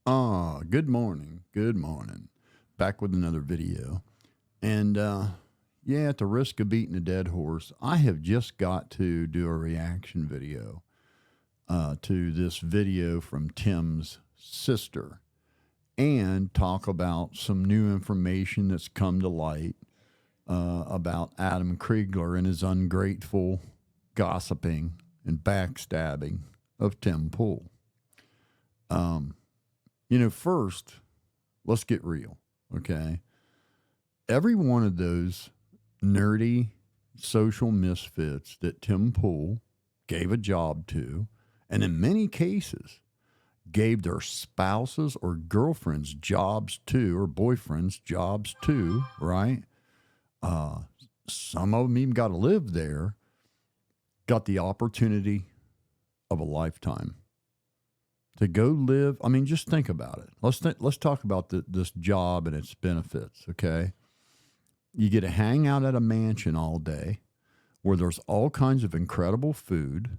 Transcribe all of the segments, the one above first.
Good morning. Good morning. Back with another video. And yeah, at the risk of beating a dead horse, I have just got to do a reaction video to this video from Tim's sister and talk about some new information that's come to light about Adam Crigler and his ungrateful gossiping and backstabbing of Tim Pool. First, let's get real, okay? Every one of those nerdy social misfits that Tim Pool gave a job to, and in many cases gave their spouses or girlfriends jobs to, or boyfriends jobs to, right? Some of them even got to live there, got the opportunity of a lifetime to go live. I mean, just think about it. Let's talk about this job and its benefits, okay? You get to hang out at a mansion all day where there's all kinds of incredible food,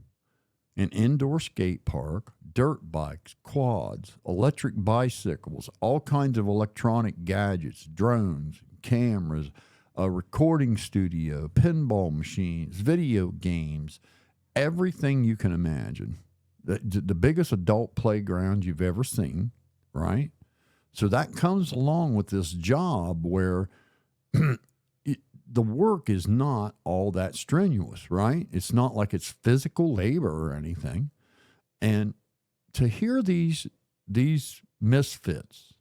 an indoor skate park, dirt bikes, quads, electric bicycles, all kinds of electronic gadgets, drones, cameras, a recording studio, pinball machines, video games, everything you can imagine. The biggest adult playground you've ever seen, right? So that comes along with this job where the work is not all that strenuous, right? It's not like it's physical labor or anything. And to hear these misfits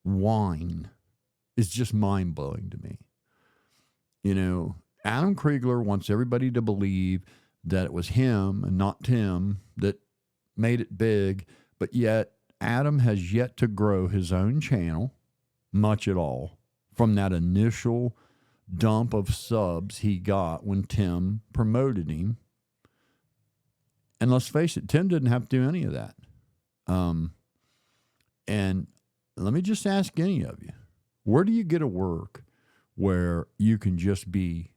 whine is just mind blowing to me. You know, Adam Crigler wants everybody to believe that it was him and not Tim that made it big, but yet Adam has yet to grow his own channel much at all from that initial dump of subs he got when Tim promoted him. And let's face it, Tim didn't have to do any of that. And let me just ask any of you, where do you get a work where you can just be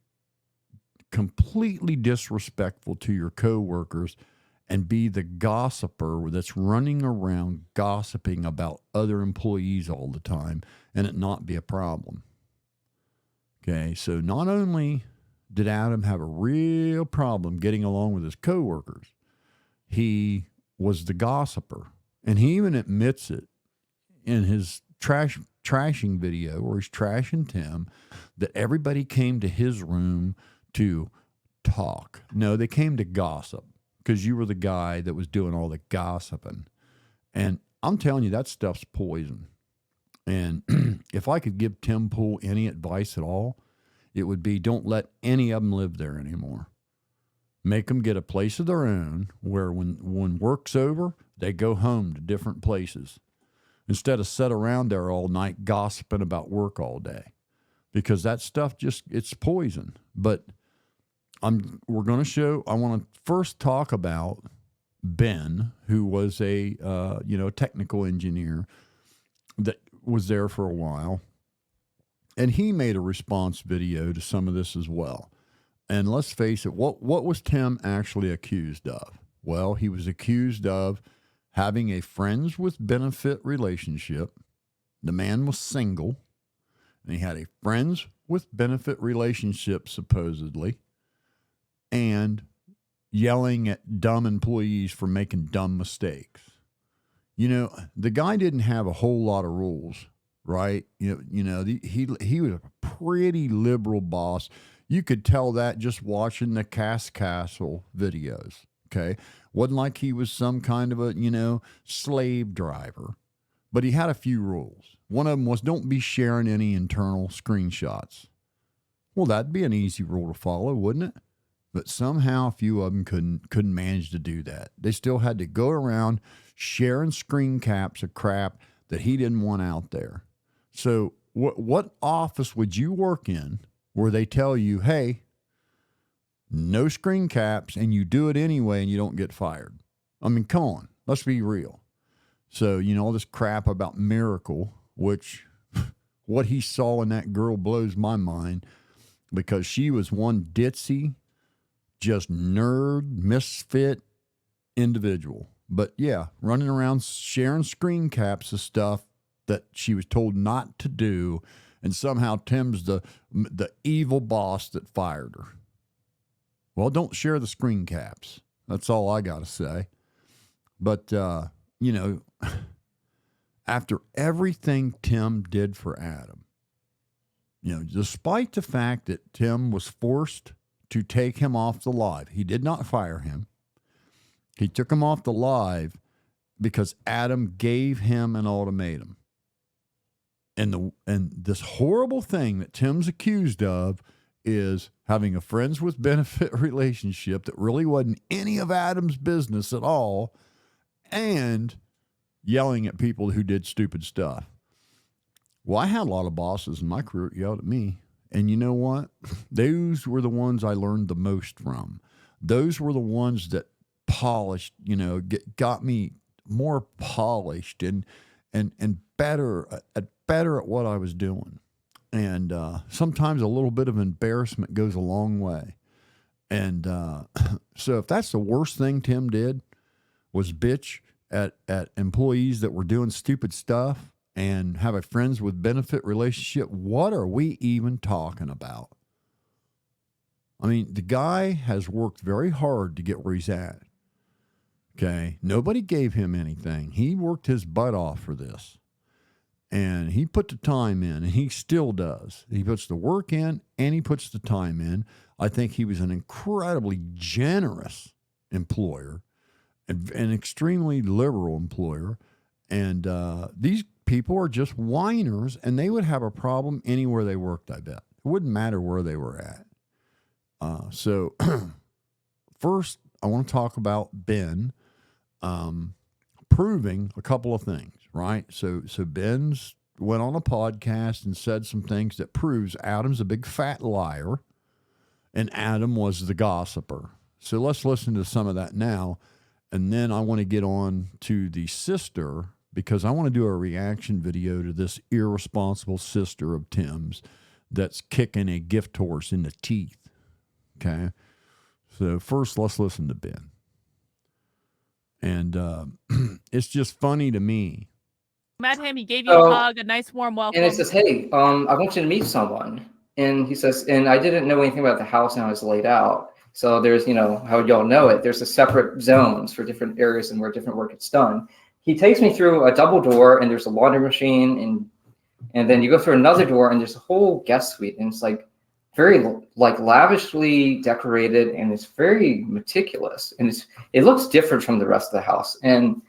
completely disrespectful to your coworkers and be the gossiper that's running around gossiping about other employees all the time and it not be a problem? Okay, so not only did Adam have a real problem getting along with his coworkers, he was the gossiper. And he even admits it in his trashing video where he's trashing Tim, that everybody came to his room to talk. No, they came to gossip because you were the guy that was doing all the gossiping. And I'm telling you, that stuff's poison. And if I could give Tim Pool any advice at all, it would be don't let any of them live there anymore. Make them get a place of their own where when work's over, they go home to different places instead of sit around there all night gossiping about work all day, because that stuff it's poison. But we're going to show. I want to first talk about Ben, who was a technical engineer that was there for a while, and he made a response video to some of this as well. And let's face it, what was Tim actually accused of? Well, he was accused of having a friends with benefit relationship. The man was single, and he had a friends with benefit relationship, supposedly, and yelling at dumb employees for making dumb mistakes. You know, the guy didn't have a whole lot of rules, right? He was a pretty liberal boss. You could tell that just watching the Castle videos, okay? Wasn't like he was some kind of a, slave driver. But he had a few rules. One of them was don't be sharing any internal screenshots. Well, that'd be an easy rule to follow, wouldn't it? But somehow a few of them couldn't manage to do that. They still had to go around sharing screen caps of crap that he didn't want out there. So what office would you work in where they tell you, hey, no screen caps, and you do it anyway and you don't get fired? I mean, come on, let's be real. So, all this crap about Miracle, which what he saw in that girl blows my mind, because she was one ditzy, just nerd, misfit individual. But yeah, running around sharing screen caps of stuff that she was told not to do, and somehow Tim's the evil boss that fired her. Well, don't share the screen caps. That's all I got to say. But, you know, after everything Tim did for Adam, you know, despite the fact that Tim was forced to take him off the live, he did not fire him. He took him off the live because Adam gave him an ultimatum. And this horrible thing that Tim's accused of is having a friends with benefit relationship that really wasn't any of Adam's business at all, and yelling at people who did stupid stuff. Well, I had a lot of bosses in my career that yelled at me. And you know what? Those were the ones I learned the most from. Those were the ones that polished, you know, got me more polished and better at what I was doing. And sometimes a little bit of embarrassment goes a long way. And so if that's the worst thing Tim did was bitch at employees that were doing stupid stuff and have a friends with benefit relationship, what are we even talking about? I mean, the guy has worked very hard to get where he's at. Okay. Nobody gave him anything. He worked his butt off for this. And he put the time in, and he still does. He puts the work in, and he puts the time in. I think he was an incredibly generous employer, an extremely liberal employer. And these people are just whiners, and they would have a problem anywhere they worked, I bet. It wouldn't matter where they were at. So first, I want to talk about Ben proving a couple of things, right? So Ben's went on a podcast and said some things that proves Adam's a big fat liar, and Adam was the gossiper. So let's listen to some of that now. And then I want to get on to the sister, because I want to do a reaction video to this irresponsible sister of Tim's that's kicking a gift horse in the teeth. Okay. So first, let's listen to Ben. And it's just funny to me. Met him, he gave you a hug, a nice warm welcome. And he says, hey, I want you to meet someone. And he says, and I didn't know anything about the house and how it's laid out. So there's, you know, how y'all know it, there's a separate zones for different areas and where different work gets done. He takes me through a double door, and there's a laundry machine, and then you go through another door, and there's a whole guest suite, and it's like very like lavishly decorated, and it's very meticulous, and it looks different from the rest of the house. And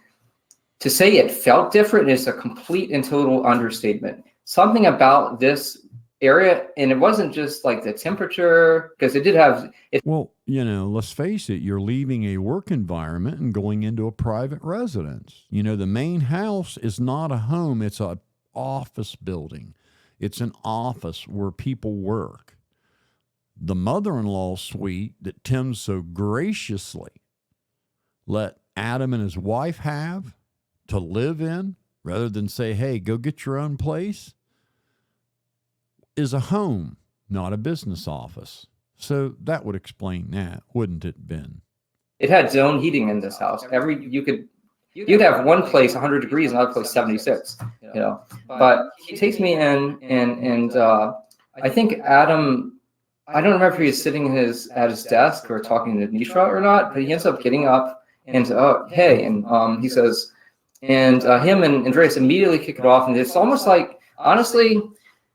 to say it felt different is a complete and total understatement. Something about this area, and it wasn't just like the temperature, because it did have it. Well, you know, let's face it, you're leaving a work environment and going into a private residence. You know, the main house is not a home, it's an office building. It's an office where people work. The mother-in-law suite that Tim so graciously let Adam and his wife have to live in, rather than say, hey, go get your own place, is a home, not a business office. So that would explain that, wouldn't it, Ben? It had zone heating in this house. You'd have one place 100 degrees, another place 76. You know, but he takes me in, and I think Adam, I don't remember if he was sitting at his desk or talking to Nishra or not, but he ends up getting up and hey, and he says, and him and Andreas immediately kick it off, and it's almost like, honestly,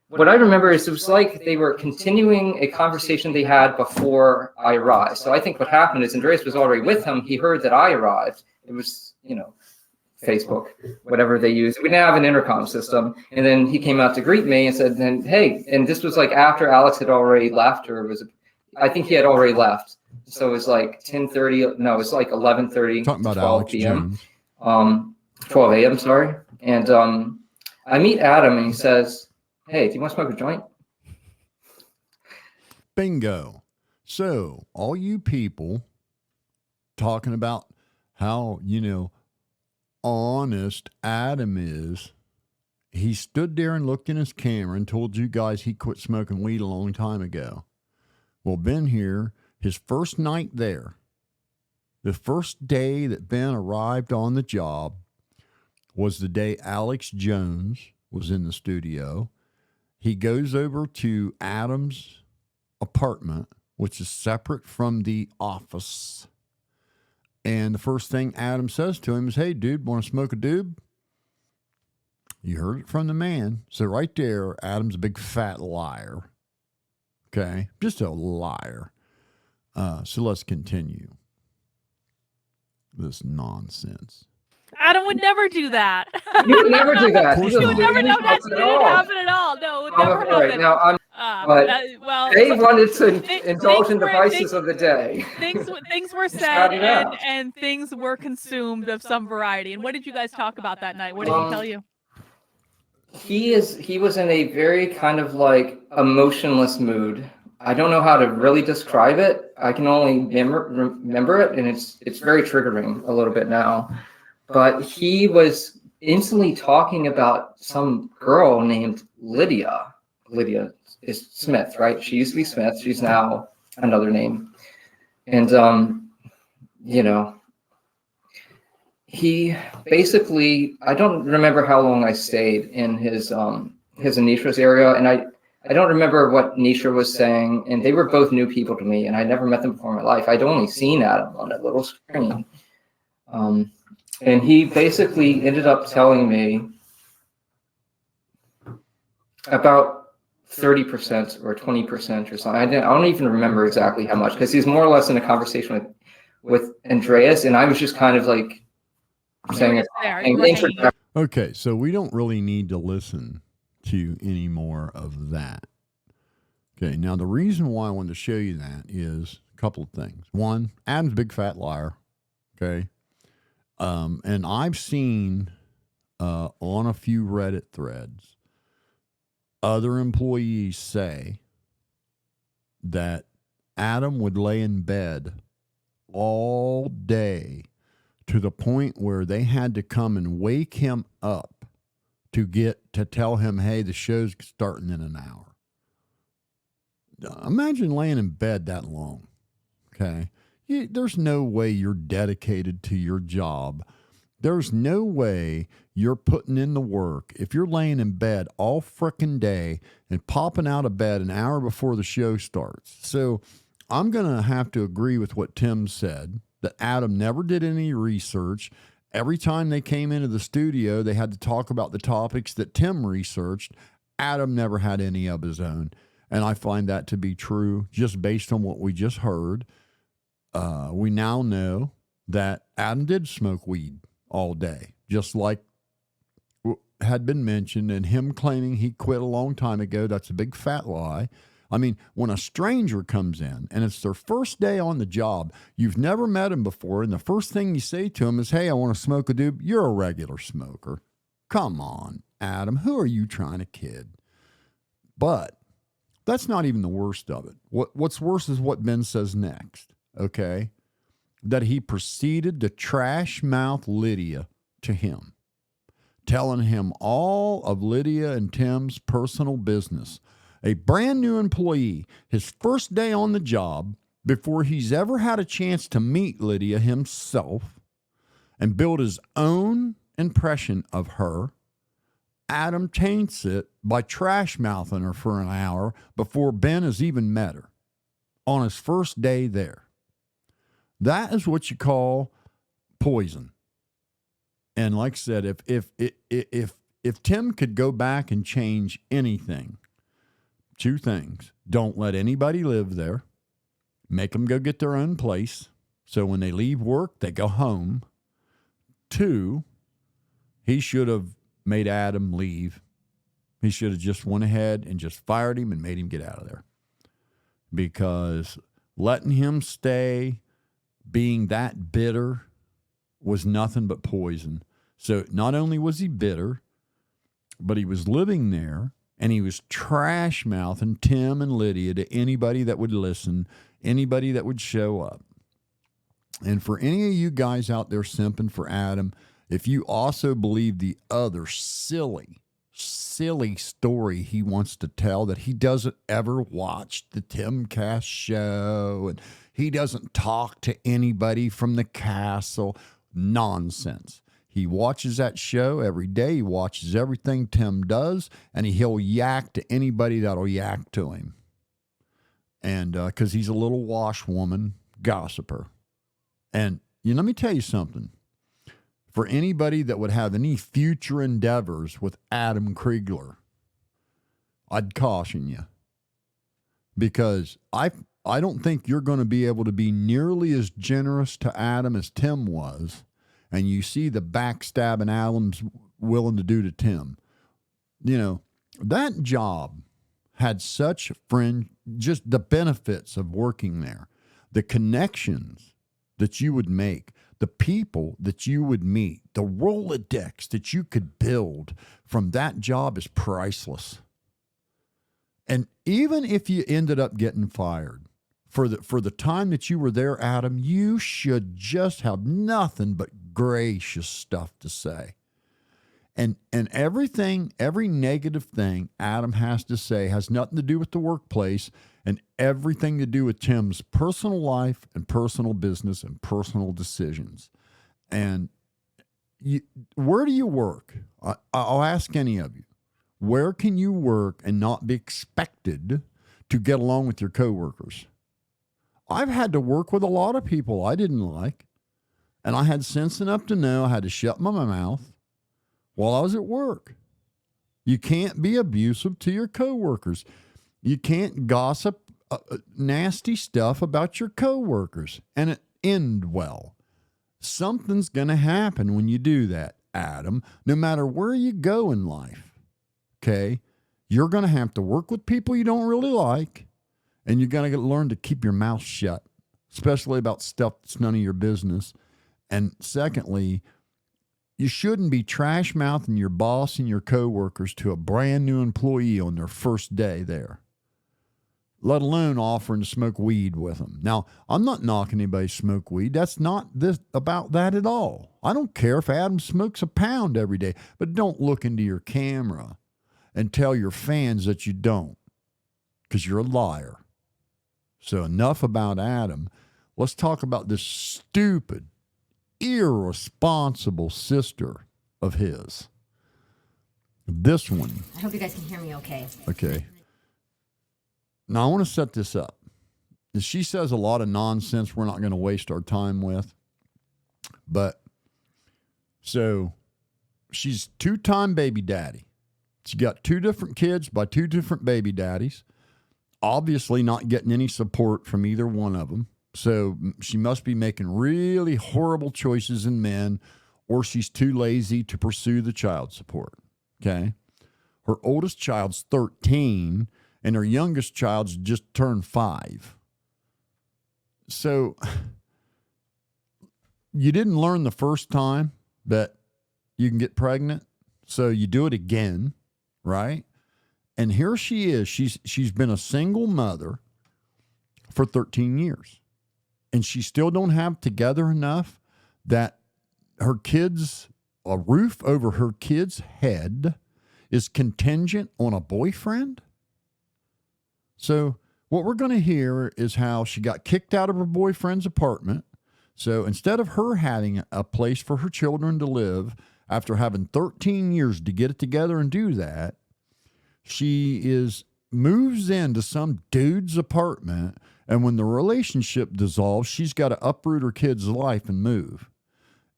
what I remember is it was like they were continuing a conversation they had before I arrived. So I think what happened is Andreas was already with him. He heard that I arrived. It was, you know, Facebook, whatever they use. We didn't have an intercom system. And then he came out to greet me and said, then, hey, and this was like after Alex had already left, I think he had already left. So it was like 10:30. No, it was like 11:30, 12 Alex p.m. 12 a.m. Sorry. And I meet Adam, and he says, hey, do you want to smoke a joint? Bingo. So all you people talking about how, you know, honest Adam is, he stood there and looked in his camera and told you guys he quit smoking weed a long time ago. Well, Ben here, his first night there, The first day that Ben arrived on the job was the day Alex Jones was in the studio. He goes over to Adam's apartment, which is separate from the office. And the first thing Adam says to him is, "Hey, dude, want to smoke a doob?" You heard it from the man. So right there, Adam's a big fat liar. Okay? Just a liar. So let's continue this nonsense. Adam would never do that. You would never do that. Of course You not. would never know that at didn't all. happen at all. No, it would never All right, happen. now I'm. But Well, They wanted to Thi- indulge in things were- devices things- of the day. things were Just said shout it and, out. and things were consumed of some variety. And what did you guys talk about that night? What did he tell you? He was in a very kind of like emotionless mood. I don't know how to really describe it. I can only remember it, and it's very triggering a little bit now. But he was instantly talking about some girl named Lydia. Lydia is Smith, right? She used to be Smith. She's now another name. And you know, he basically, I don't remember how long I stayed in his Anisha's area, and I don't remember what Nisha was saying, and they were both new people to me, and I never met them before in my life. I'd only seen Adam on that little screen. And he basically ended up telling me about 30% or 20% or something. I don't even remember exactly how much, because he's more or less in a conversation with Andreas, and I was just kind of like saying it. You were hanging. Okay, so we don't really need to listen to any more of that. Okay, now the reason why I wanted to show you that is a couple of things. One, Adam's a big fat liar. Okay. And I've seen on a few Reddit threads other employees say that Adam would lay in bed all day to the point where they had to come and wake him up to tell him, hey, the show's starting in an hour. Imagine laying in bed that long. Okay. There's no way you're dedicated to your job. There's no way you're putting in the work if you're laying in bed all frickin' day and popping out of bed an hour before the show starts. So I'm going to have to agree with what Tim said, that Adam never did any research. Every time they came into the studio, they had to talk about the topics that Tim researched. Adam never had any of his own. And I find that to be true just based on what we just heard. We now know that Adam did smoke weed all day, just like had been mentioned, and him claiming he quit a long time ago. That's a big fat lie. I mean, when a stranger comes in and it's their first day on the job, you've never met him before, and the first thing you say to him is, hey, I want to smoke a doob. You're a regular smoker. Come on, Adam. Who are you trying to kid? But that's not even the worst of it. What's worse is what Ben says next. Okay, that he proceeded to trash mouth Lydia to him, telling him all of Lydia and Tim's personal business. A brand new employee, his first day on the job, before he's ever had a chance to meet Lydia himself and build his own impression of her, Adam taints it by trash mouthing her for an hour before Ben has even met her on his first day there. That is what you call poison. And like I said, if Tim could go back and change anything, two things: don't let anybody live there, make them go get their own place, so when they leave work, they go home. Two, he should have made Adam leave. He should have just went ahead and just fired him and made him get out of there, because letting him stay, being that bitter, was nothing but poison. So not only was he bitter, but he was living there and he was trash mouthing Tim and Lydia to anybody that would listen, anybody that would show up. And for any of you guys out there simping for Adam, if you also believe the other silly silly story he wants to tell that he doesn't ever watch the Timcast show and he doesn't talk to anybody from the castle. Nonsense. He watches that show every day. He watches everything Tim does, and he'll yak to anybody that'll yak to him. And because he's a little washwoman gossiper. And let me tell you something. For anybody that would have any future endeavors with Adam Crigler, I'd caution you. Because I don't think you're going to be able to be nearly as generous to Adam as Tim was. And you see the backstabbing Adam's willing to do to Tim. That job had such just the benefits of working there, the connections that you would make, the people that you would meet, the Rolodex that you could build from that job is priceless. And even if you ended up getting fired, for the time that you were there, Adam, you should just have nothing but gracious stuff to say. And everything, every negative thing Adam has to say has nothing to do with the workplace and everything to do with Tim's personal life and personal business and personal decisions. And where do you work? I'll ask any of you. Where can you work and not be expected to get along with your coworkers? I've had to work with a lot of people I didn't like, and I had sense enough to know I had to shut my mouth while I was at work. You can't be abusive to your coworkers. You can't gossip nasty stuff about your coworkers and it end well. Something's going to happen when you do that, Adam, no matter where you go in life. Okay? You're going to have to work with people you don't really like. And you're going to learn to keep your mouth shut, especially about stuff that's none of your business. And secondly, you shouldn't be trash mouthing your boss and your coworkers to a brand new employee on their first day there, let alone offering to smoke weed with them. Now, I'm not knocking anybody smoke weed. That's not about that at all. I don't care if Adam smokes a pound every day, but don't look into your camera and tell your fans that you don't, because you're a liar. So enough about Adam. Let's talk about this stupid, irresponsible sister of his. This one. I hope you guys can hear me okay. Okay. Now, I want to set this up. She says a lot of nonsense we're not going to waste our time with. But, so, she's two-time baby daddy. She got 2 different kids by 2 different baby daddies. Obviously not getting any support from either one of them. So she must be making really horrible choices in men, or she's too lazy to pursue the child support. Okay. Her oldest child's 13 and her youngest child's just turned 5. So you didn't learn the first time that you can get pregnant. So you do it again, right? And here she is. She's been a single mother for 13 years. And she still don't have together enough that her kids, a roof over her kid's head is contingent on a boyfriend. So what we're going to hear is how she got kicked out of her boyfriend's apartment. So instead of her having a place for her children to live after having 13 years to get it together and do that, she moves into some dude's apartment, and when the relationship dissolves, she's got to uproot her kid's life and move.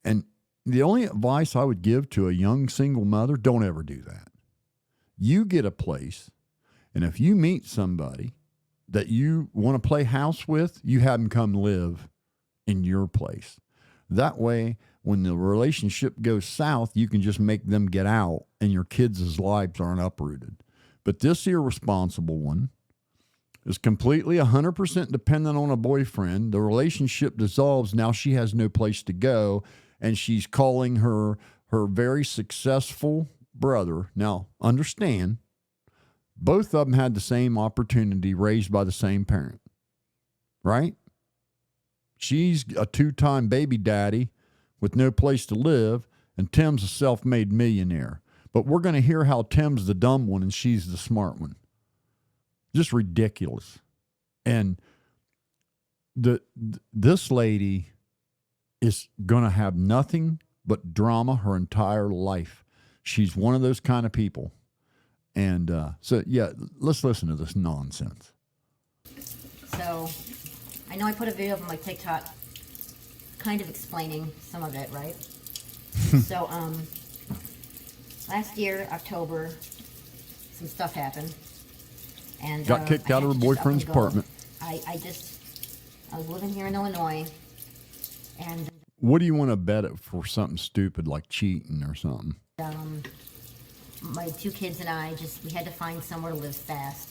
And the only advice I would give to a young single mother, don't ever do that. You get a place, and if you meet somebody that you want to play house with, you have them come live in your place. That way, when the relationship goes south, you can just make them get out, and your kids' lives aren't uprooted. But this irresponsible one is completely 100% dependent on a boyfriend. The relationship dissolves. Now she has no place to go, and she's calling her very successful brother. Now, understand, both of them had the same opportunity, raised by the same parent, right? She's a 2-time baby daddy with no place to live, and Tim's a self-made millionaire. But we're going to hear how Tim's the dumb one and she's the smart one. Just ridiculous. And this lady is going to have nothing but drama her entire life. She's one of those kind of people. And so, yeah, let's listen to this nonsense. So, I know I put a video on my TikTok kind of explaining some of it, right? So, last year, October, some stuff happened. And got kicked out of her boyfriend's apartment. I was living here in Illinois, and what do you want to bet it for something stupid like cheating or something? My 2 kids and I we had to find somewhere to live fast,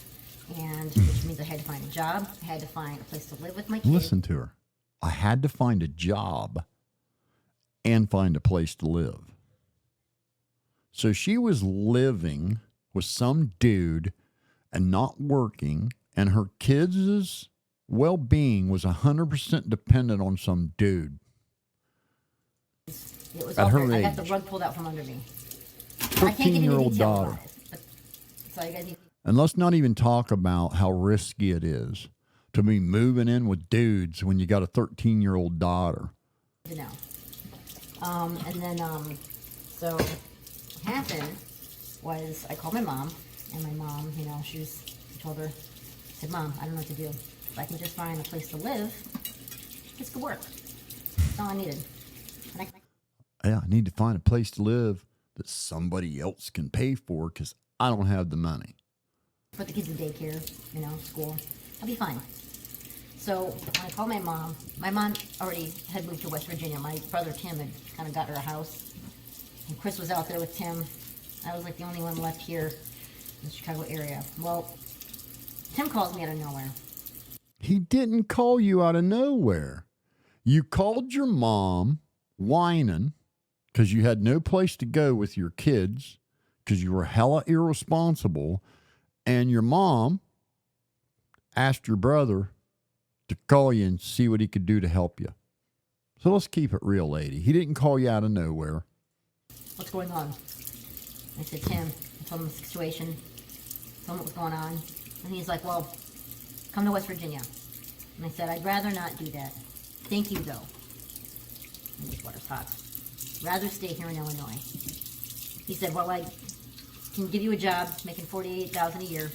and which means I had to find a job, I had to find a place to live with my kids. Listen to her. I had to find a job and find a place to live. So she was living with some dude and not working, and her kids' well-being was 100% dependent on some dude. It was at her I age. got the rug pulled out from under me. I can't get into 13-year-old detail daughter. about it, but, so you guys need And let's not even talk about how risky it is to be moving in with dudes when you got a 13-year-old daughter. to know. And then, so what happened was I called my mom, and my mom, you know, I told her, I said, Mom, I don't know what to do. If I can just find a place to live, this could work. That's all I needed. And Yeah, I need to find a place to live that somebody else can pay for because I don't have the money. put the kids in daycare, you know, school. I'll be fine. So when I called my mom already had moved to West Virginia. My brother Tim had kind of got her a house. And Chris was out there with Tim. I was like the only one left here in the Chicago area. Well, Tim calls me out of nowhere. He didn't call you out of nowhere. You called your mom whining because you had no place to go with your kids because you were hella irresponsible. And your mom asked your brother to call you and see what he could do to help you. So let's keep it real, lady. He didn't call you out of nowhere. What's going on? I said, Tim, I told him the situation, told him what was going on. And he's like, well, come to West Virginia. And I said, I'd rather not do that. Think you go. And this water's hot. Rather stay here in Illinois. He said, well, I can give you a job making $48,000 a year.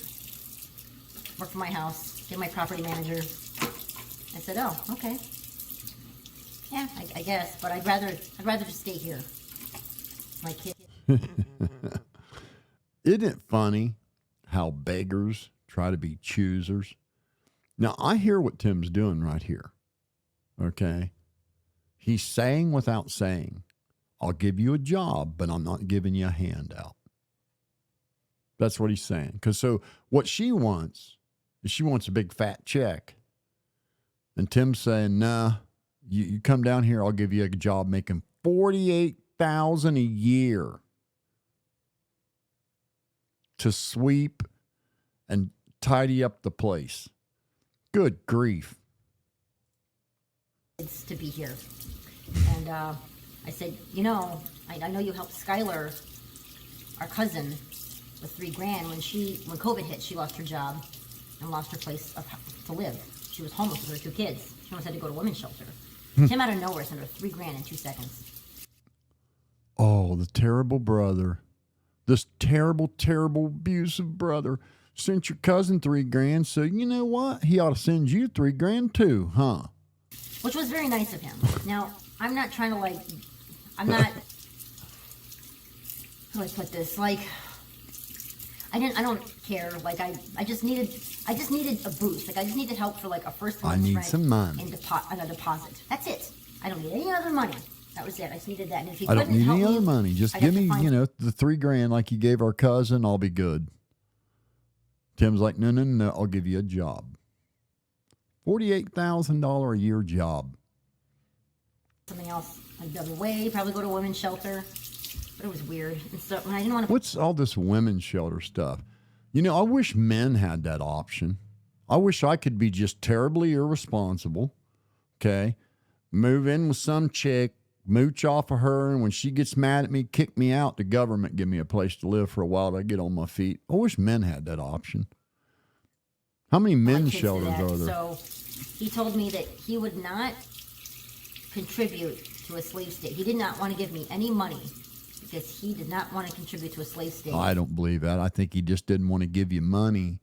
Work for my house. Get my property manager. I said, oh, okay. Yeah, I guess, but I'd rather just stay here. My kid. Isn't it funny how beggars try to be choosers? Now, I hear what Tim's doing right here. Okay? He's saying without saying, I'll give you a job, but I'm not giving you a handout. That's what he's saying. Because so what she wants is she wants a big fat check. And Tim's saying, nah, you come down here, I'll give you a job making $48,000 a year to sweep and tidy up the place. Good grief. It's to be here. And I said, you know, I know you helped Skylar, our cousin, with $3,000 when COVID hit. She lost her job and lost her place to live. She was homeless with her 2 kids. She almost had to go to a women's shelter. Tim out of nowhere sent her $3,000 in 2 seconds. Oh, the terrible brother. This terrible, terrible, abusive brother sent your cousin $3,000. So you know what? He ought to send you $3,000 too, huh? Which was very nice of him. Now, I'm not trying to I'm not, how do I put this? I don't care. I just needed a boost. I just needed help for a first month's I need rent some money. and a deposit. That's it. I don't need any other money. That was it. I just needed that. And if he I don't couldn't need help any me, other money. Just I'd give have to me, find- the $3,000 like you gave our cousin. I'll be good. Tim's like, no. I'll give you a job. $48,000 a year job. something else the other way. Probably go to a women's shelter. But it was weird. And so I didn't want to. What's all this women's shelter stuff? I wish men had that option. I wish I could be just terribly irresponsible. Okay. Move in with some chick, mooch off of her, and when she gets mad at me, kick me out. The government give me a place to live for a while till I get on my feet. I wish men had that option. How many My men's kids did shelters that. are there? So he told me that he would not contribute to a slave state. He did not want to give me any money because he did not want to contribute to a slave state. I don't believe that. I think he just didn't want to give you money.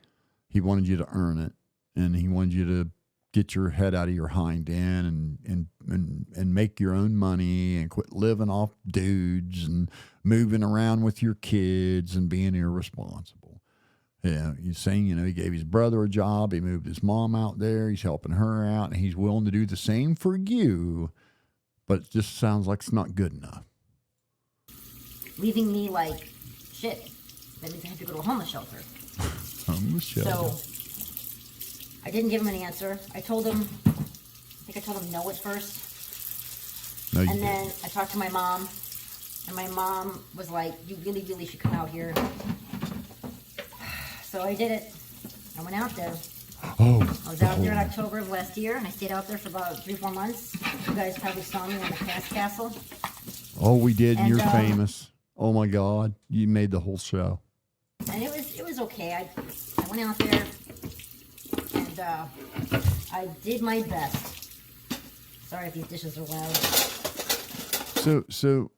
He wanted you to earn it, and he wanted you to get your head out of your hind end and make your own money and quit living off dudes and moving around with your kids and being irresponsible. Yeah, he's saying, you know, he gave his brother a job. He moved his mom out there. He's helping her out, and he's willing to do the same for you. But it just sounds like it's not good enough. Leaving me like shit. That means I have to go to a homeless shelter. Homeless shelter. So I didn't give him an answer. I told him, I think I told him no at first. No, you And didn't. then I talked to my mom, and my mom was like, you really, really should come out here. So I did it. I went out there. Oh, I was out there in October of last year, and I stayed out there for about 3-4 months. You guys probably saw me on the Cass Castle. oh, we did. And And, you're famous. Oh my God, you made the whole show. And it was okay. I went out there, and I did my best. Sorry if these dishes are loud. So,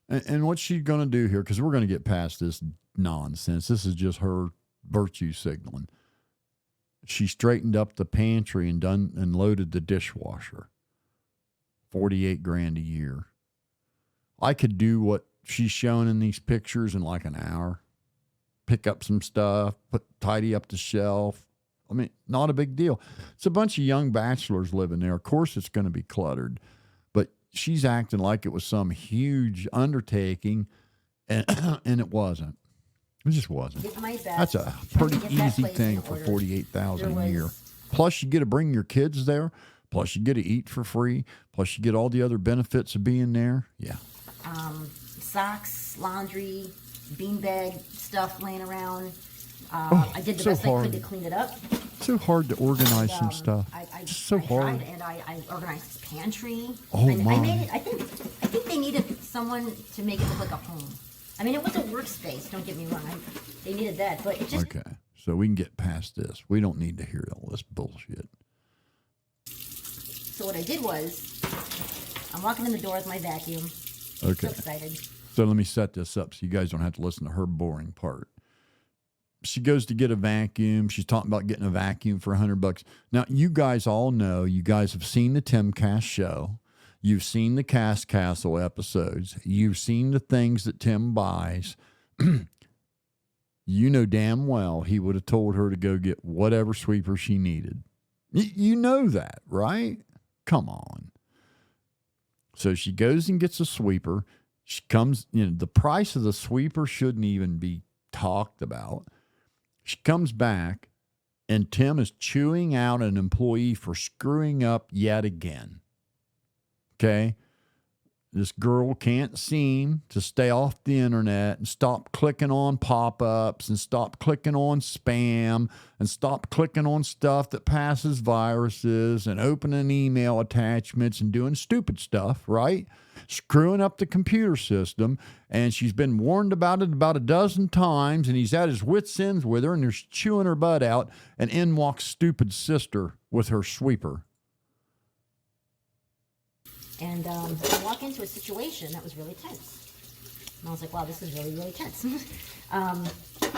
and what's she gonna do here? Because we're gonna get past this nonsense. This is just her virtue signaling. She straightened up the pantry and loaded the dishwasher. 48 grand a year. I could do what she's showing in these pictures in like an hour. Pick up some stuff, tidy up the shelf. I mean, not a big deal. It's a bunch of young bachelors living there. Of course it's going to be cluttered, but she's acting like it was some huge undertaking, and and it wasn't. It just wasn't. Did my best. That's a Tried to pretty get that easy place thing in for order. $48,000 There a year. was- Plus, you get to bring your kids there. Plus, you get to eat for free. Plus, you get all the other benefits of being there. Yeah. Socks, laundry, beanbag stuff laying around. Oh, I did the so best I hard. could to clean it up. So hard to organize some Um, stuff. I so I hard. tried, and I organized his pantry. Oh, I my. made it. I think they needed someone to make it look like a home. I mean, it was a workspace. Don't get me wrong. They needed that, but it just Okay. So we can get past this. We don't need to hear all this bullshit. So what I did was, I'm walking in the door with my vacuum. Okay. So excited. So let me set this up so you guys don't have to listen to her boring part. She goes to get a vacuum. She's talking about getting a vacuum for $100. Now, you guys all know, you guys have seen the Timcast show. You've seen the Cass Castle episodes. You've seen the things that Tim buys. You know damn well he would have told her to go get whatever sweeper she needed. You know that, right? Come on. So she goes and gets a sweeper. She comes, the price of the sweeper shouldn't even be talked about. She comes back, and Tim is chewing out an employee for screwing up yet again. Okay? This girl can't seem to stay off the internet and stop clicking on pop-ups and stop clicking on spam and stop clicking on stuff that passes viruses and opening email attachments and doing stupid stuff, right? Screwing up the computer system. And she's been warned about it about a dozen times, and he's at his wits' ends with her, and they're chewing her butt out, and in walks stupid sister with her sweeper. And I walk into a situation that was really tense. And I was like, wow, this is really, really tense. I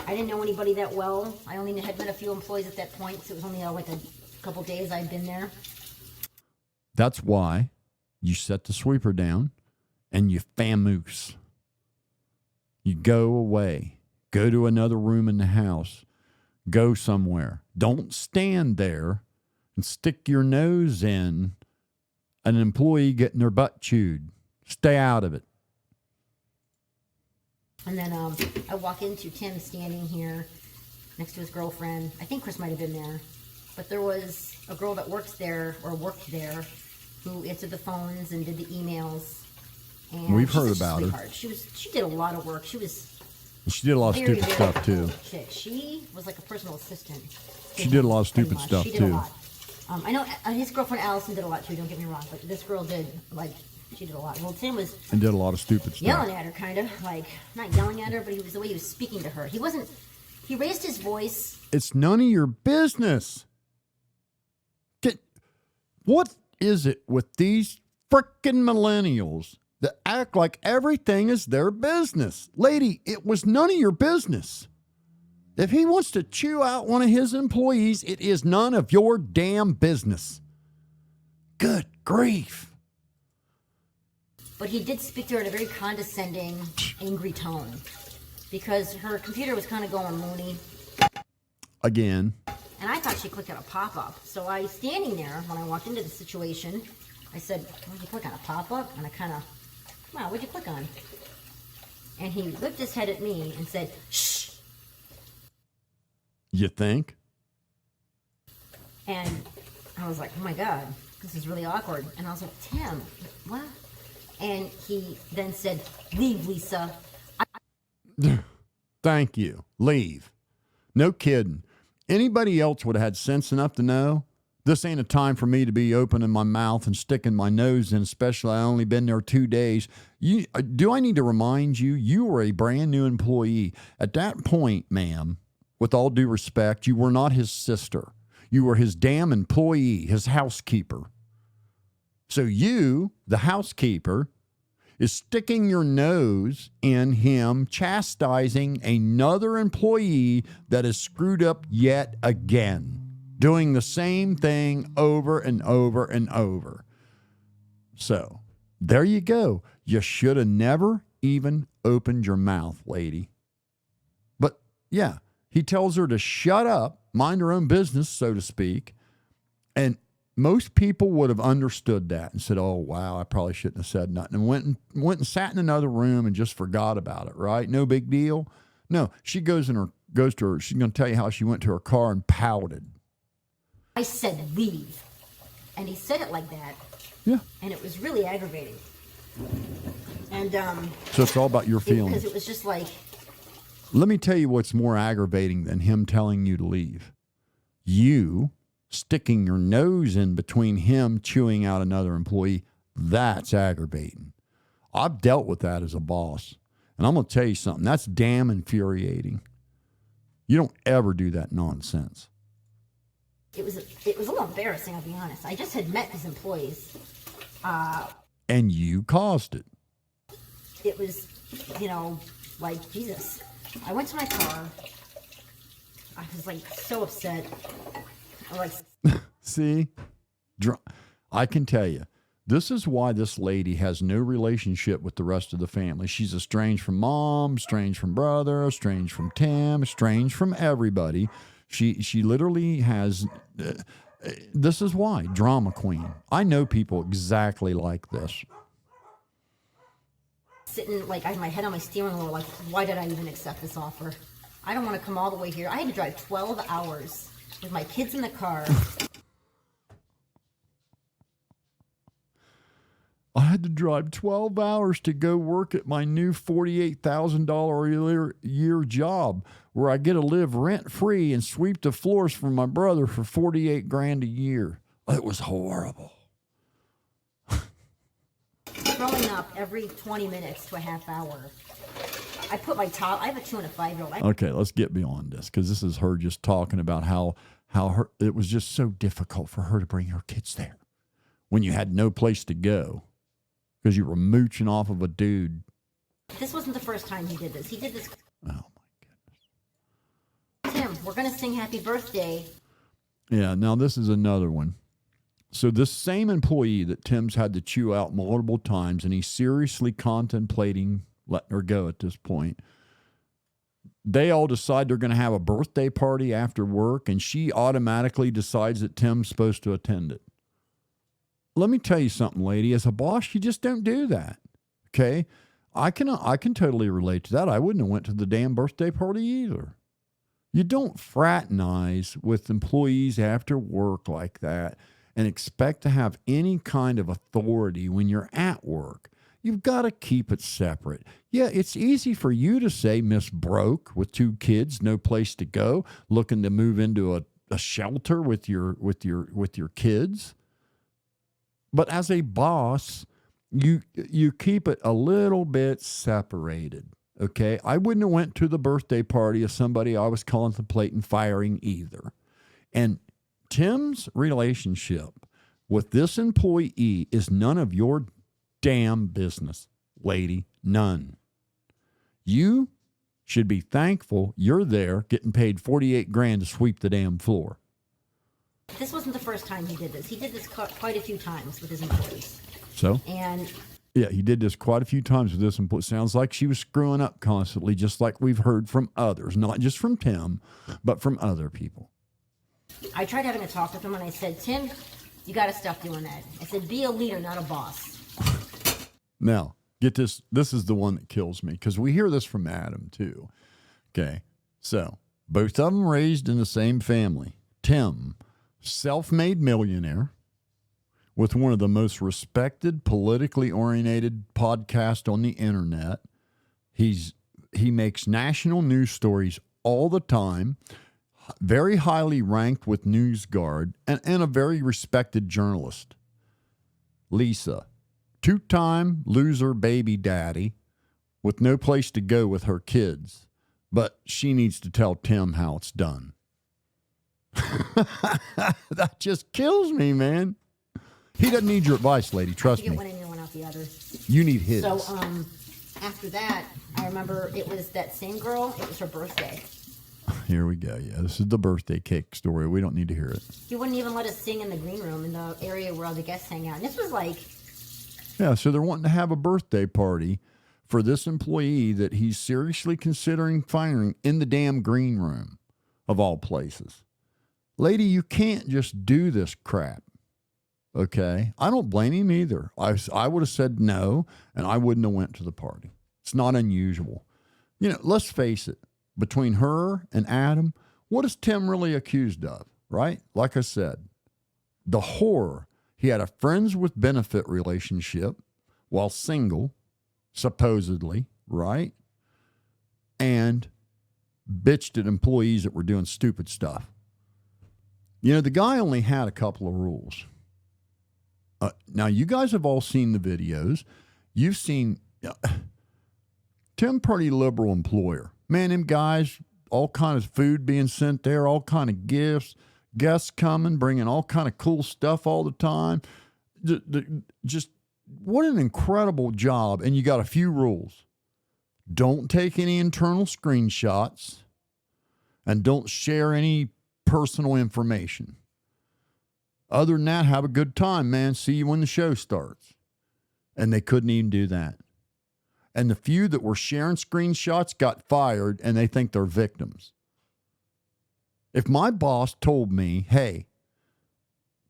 didn't know anybody that well. I only had met a few employees at that point, so it was only like a couple days I'd been there. That's why you set the sweeper down and you famoose. You go away. Go to another room in the house. Go somewhere. Don't stand there and stick your nose in an employee getting their butt chewed. Stay out of it. And then I walk into Tim standing here next to his girlfriend. I think Chris might have been there. But there was a girl that worked there who answered the phones and did the emails. And We've she's heard such a about her. sweetheart. She did a lot of work. She was She did a lot of very, stupid very stuff too. cool chick. She was like a personal assistant. She did a lot of pretty stupid much. stuff She did a too. lot. I know his girlfriend Allison did a lot too. Don't get me wrong, but this girl did like She did a lot. Well, Tim was And did a lot of stupid stuff. yelling at her, kind of. Like, not yelling at her, but the way he was speaking to her. He raised his voice. It's none of your business. What is it with these frickin' millennials that act like everything is their business? Lady, it was none of your business. If he wants to chew out one of his employees, it is none of your damn business. Good grief. But he did speak to her in a very condescending, angry tone. Because her computer was kind of going loony. Again. And I thought she clicked on a pop-up. So I was standing there when I walked into the situation. I said, "What'd you click on, a pop-up?" And I kind of, "Wow, what'd you click on?" And he whipped his head at me and said, "Shh." You think? And I was like, "Oh my God, this is really awkward." And I was like, "Tim, what?" And he then said, "Leave, Lisa." Thank you. Leave. No kidding. Anybody else would have had sense enough to know this ain't a time for me to be opening my mouth and sticking my nose in, especially I only been there 2 days. Do I need to remind you, you were a brand new employee. At that point, ma'am, with all due respect, you were not his sister. You were his damn employee, his housekeeper. So you, the housekeeper, is sticking your nose in him, chastising another employee that is screwed up yet again, doing the same thing over and over and over. So there you go. You should have never even opened your mouth, lady. But yeah, he tells her to shut up, mind her own business, so to speak. And most people would have understood that and said, "Oh, wow, I probably shouldn't have said nothing," and went and sat in another room and just forgot about it, right? No big deal. No, she goes to her, she's going to tell you how she went to her car and pouted. I said, "Leave." And he said it like that. Yeah. And it was really aggravating. And, So it's all about your feelings. because it was just like, Let me tell you what's more aggravating than him telling you to leave. You sticking your nose in between him chewing out another employee, that's aggravating. I've dealt with that as a boss. And I'm going to tell you something, that's damn infuriating. You don't ever do that nonsense. it was a little embarrassing, I'll be honest. I just had met these employees. And you caused it. It was, like, Jesus. I went to my car. I was, like, so upset. See? I can tell you, this is why this lady has no relationship with the rest of the family. She's estranged from mom, estranged from brother, estranged from Tim, estranged from everybody. She literally has, this is why, drama queen. I know people exactly like this. Sitting, like, I had my head on my steering wheel, like, why did I even accept this offer? I don't want to come all the way here. I had to drive 12 hours with my kids in the car. I had to drive 12 hours to go work at my new $48,000 a year job where I get to live rent-free and sweep the floors for my brother for $48,000 a year. It was horrible. Throwing up every 20 minutes to a half hour. I put my top. I have a 2 and a 5-year-old. Okay, let's get beyond this because this is her just talking about how it was just so difficult for her to bring her kids there when you had no place to go because you were mooching off of a dude. This wasn't the first time he did this. He did this. Oh, my goodness. Tim, we're going to sing happy birthday. Yeah, now this is another one. So this same employee that Tim's had to chew out multiple times, and he's seriously contemplating letting her go at this point. They all decide they're going to have a birthday party after work, and she automatically decides that Tim's supposed to attend it. Let me tell you something, lady. As a boss, you just don't do that. Okay? I can totally relate to that. I wouldn't have went to the damn birthday party either. You don't fraternize with employees after work like that and expect to have any kind of authority when you're at work. You've got to keep it separate. Yeah, it's easy for you to say Miss Broke with 2 kids, no place to go, looking to move into a shelter with your kids. But as a boss, you keep it a little bit separated. Okay, I wouldn't have went to the birthday party of somebody I was contemplating firing either. And Tim's relationship with this employee is none of your damn business, lady. None. You should be thankful you're there getting paid 48 grand to sweep the damn floor. This wasn't the first time he did this. He did this quite a few times with his employees. So? And yeah, he did this quite a few times with this employee. Sounds like she was screwing up constantly, just like we've heard from others, not just from Tim, but from other people. I tried having a talk with him and I said, Tim, you got to stop doing that. I said, be a leader, not a boss. Now, get this. This is the one that kills me because we hear this from Adam too. Okay. So both of them raised in the same family. Tim, self-made millionaire with one of the most respected, politically oriented podcasts on the internet. He makes national news stories all the time, very highly ranked with NewsGuard, and a very respected journalist. Lisa, two-time loser baby daddy with no place to go with her kids, but she needs to tell Tim how it's done. That just kills me, man. He doesn't need your advice, lady. Trust You me. get one in and one out the other. You need his. So after that, I remember it was that same girl. It was her birthday. Here we go. Yeah, this is the birthday cake story. We don't need to hear it. He wouldn't even let us sing in the green room in the area where all the guests hang out. And this was like, Yeah, so they're wanting to have a birthday party for this employee that he's seriously considering firing in the damn green room of all places. Lady, you can't just do this crap. Okay? I don't blame him either. I would have said no, and I wouldn't have went to the party. It's not unusual. You know, let's face it. Between her and Adam, what is Tim really accused of, right? Like I said, the horror. He had a friends with benefit relationship while single, supposedly, right? And bitched at employees that were doing stupid stuff. You know, the guy only had a couple of rules. Now, you guys have all seen the videos. You've seen Tim, pretty liberal employer. Man, them guys, all kind of food being sent there, all kind of gifts, guests coming, bringing all kind of cool stuff all the time. Just what an incredible job. And you got a few rules. Don't take any internal screenshots and don't share any personal information. Other than that, have a good time, man. See you when the show starts. And they couldn't even do that. And the few that were sharing screenshots got fired, and they think they're victims. If my boss told me, hey,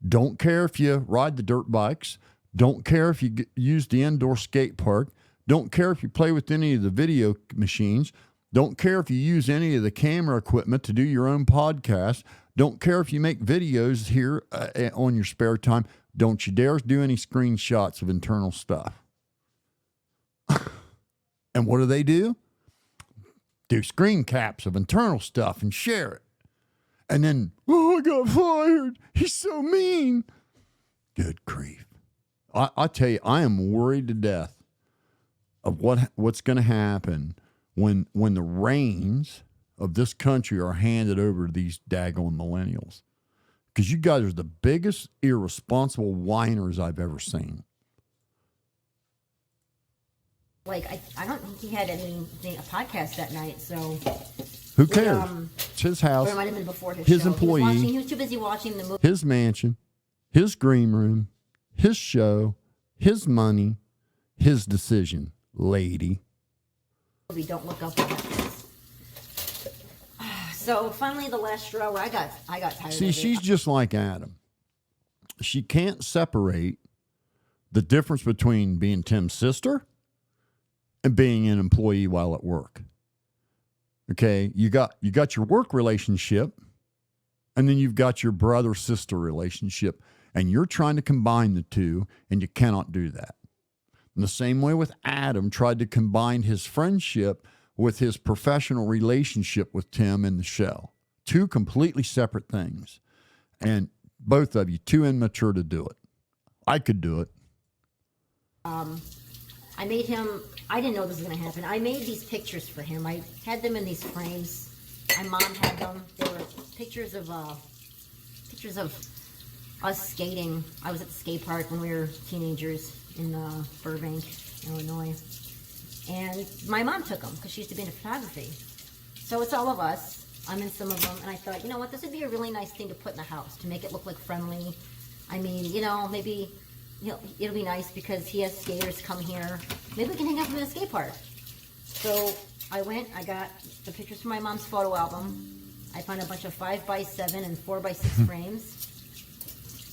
don't care if you ride the dirt bikes, don't care if you use the indoor skate park, don't care if you play with any of the video machines, don't care if you use any of the camera equipment to do your own podcast, don't care if you make videos here on your spare time, don't you dare do any screenshots of internal stuff. And what do? Do screen caps of internal stuff and share it. And then, oh, I got fired. He's so mean. Good grief. I tell you, I am worried to death of what's going to happen when the reins of this country are handed over to these daggone millennials. Because you guys are the biggest irresponsible whiners I've ever seen. like I don't think he had a podcast that night, so Who cares? It's his house, or it might have been before his his show. employee, He was too busy watching the movie. his mansion, his green room, his show, his money, his decision, lady. Don't look up on that. So finally, the last straw where I got tired. See, of she's it. just like Adam. She can't separate the difference between being Tim's sister and being an employee while at work. Okay, you got your work relationship, and then you've got your brother-sister relationship, and you're trying to combine the two, and you cannot do that. In the same way with Adam tried to combine his friendship with his professional relationship with Tim in the show. Two completely separate things. And both of you, too immature to do it. I could do it. I made him, I didn't know this was going to happen. I made these pictures for him. I had them in these frames. My mom had them. They were pictures of us skating. I was at the skate park when we were teenagers in Burbank, Illinois. And my mom took them because she used to be into photography. So it's all of us. I'm in some of them. And I thought, you know what, this would be a really nice thing to put in the house to make it look like friendly. I mean, you know, maybe it'll be nice because he has skaters come here. Maybe we can hang out with him in a skate park. So I went, I got the pictures from my mom's photo album. I found a bunch of 5x7 and 4x6 frames.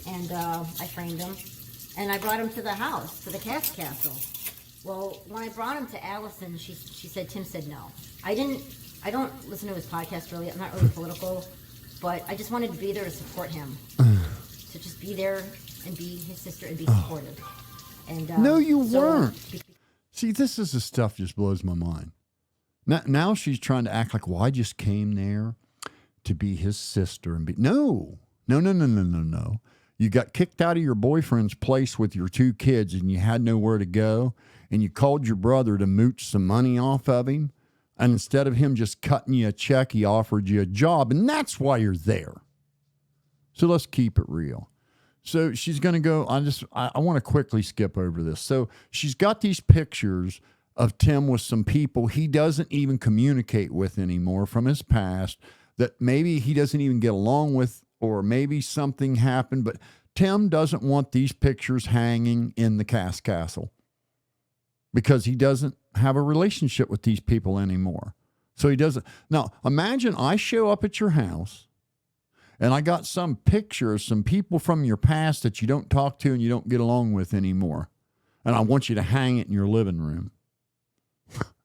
And I framed them. And I brought them to the house, to the Cast Castle. Well, when I brought him to Allison, she said, Tim said no. I don't listen to his podcast really. I'm not really political. But I just wanted to be there to support him. To just be there and be his sister and be supportive. And no, you weren't. See, this is the stuff just blows my mind. Now she's trying to act like, well, I just came there to be his sister and be. No. You got kicked out of your boyfriend's place with your 2 kids and you had nowhere to go. And you called your brother to mooch some money off of him. And instead of him just cutting you a check, he offered you a job. And that's why you're there. So let's keep it real. So she's going to go, I want to quickly skip over this. So she's got these pictures of Tim with some people he doesn't even communicate with anymore from his past that maybe he doesn't even get along with, or maybe something happened. But Tim doesn't want these pictures hanging in the Cast Castle because he doesn't have a relationship with these people anymore. So he doesn't. Now, imagine I show up at your house and I got some picture of some people from your past that you don't talk to and you don't get along with anymore. And I want you to hang it in your living room.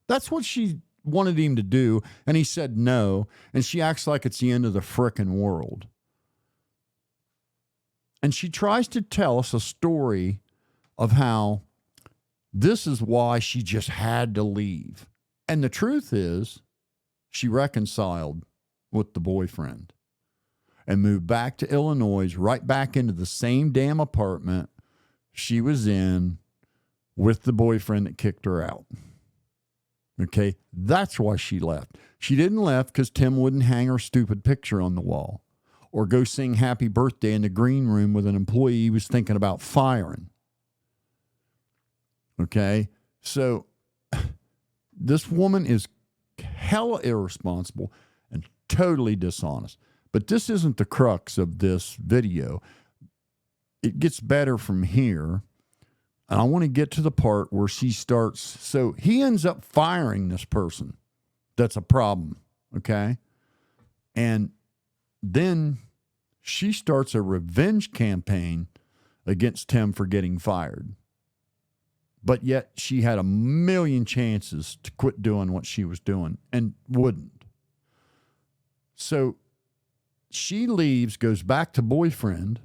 That's what she wanted him to do. And he said no. And she acts like it's the end of the frickin' world. And she tries to tell us a story of how this is why she just had to leave. And the truth is, she reconciled with the boyfriend and moved back to Illinois, right back into the same damn apartment she was in with the boyfriend that kicked her out. Okay, that's why she left. She didn't left because Tim wouldn't hang her stupid picture on the wall or go sing happy birthday in the green room with an employee he was thinking about firing. Okay, so this woman is hella irresponsible and totally dishonest. But this isn't the crux of this video. It gets better from here. And I want to get to the part where she starts. So he ends up firing this person. That's a problem. Okay. And then she starts a revenge campaign against Tim for getting fired. But yet she had a million chances to quit doing what she was doing and wouldn't. So she leaves, goes back to boyfriend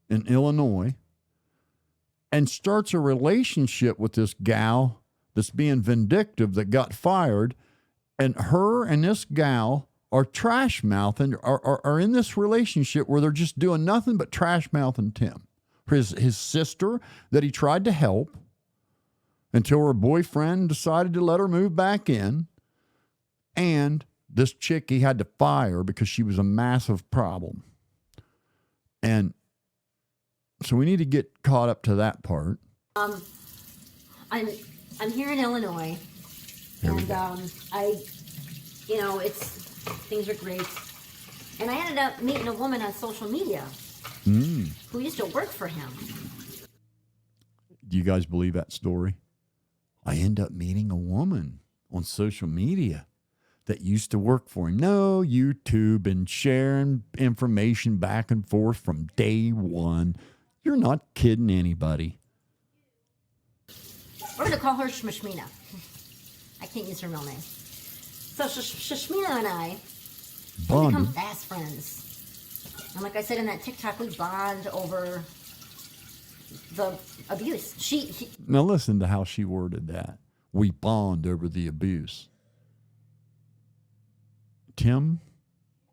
in Illinois, and starts a relationship with this gal that's being vindictive that got fired. And her and this gal are trash mouthing, are in this relationship where they're just doing nothing but trash mouthing Tim. His sister that he tried to help until her boyfriend decided to let her move back in. And this chick he had to fire because she was a massive problem. And so we need to get caught up to that part. I'm here in Illinois, and things are great. And I ended up meeting a woman on social media who used to work for him. Do you guys believe that story? I end up meeting a woman on social media that used to work for him. No, YouTube and sharing information back and forth from day one. You're not kidding anybody. We're going to call her Shmishmina. I can't use her real name. So Shmishmina and I become fast friends. And like I said in that TikTok, we bond over the abuse. Now listen to how she worded that. We bond over the abuse. Tim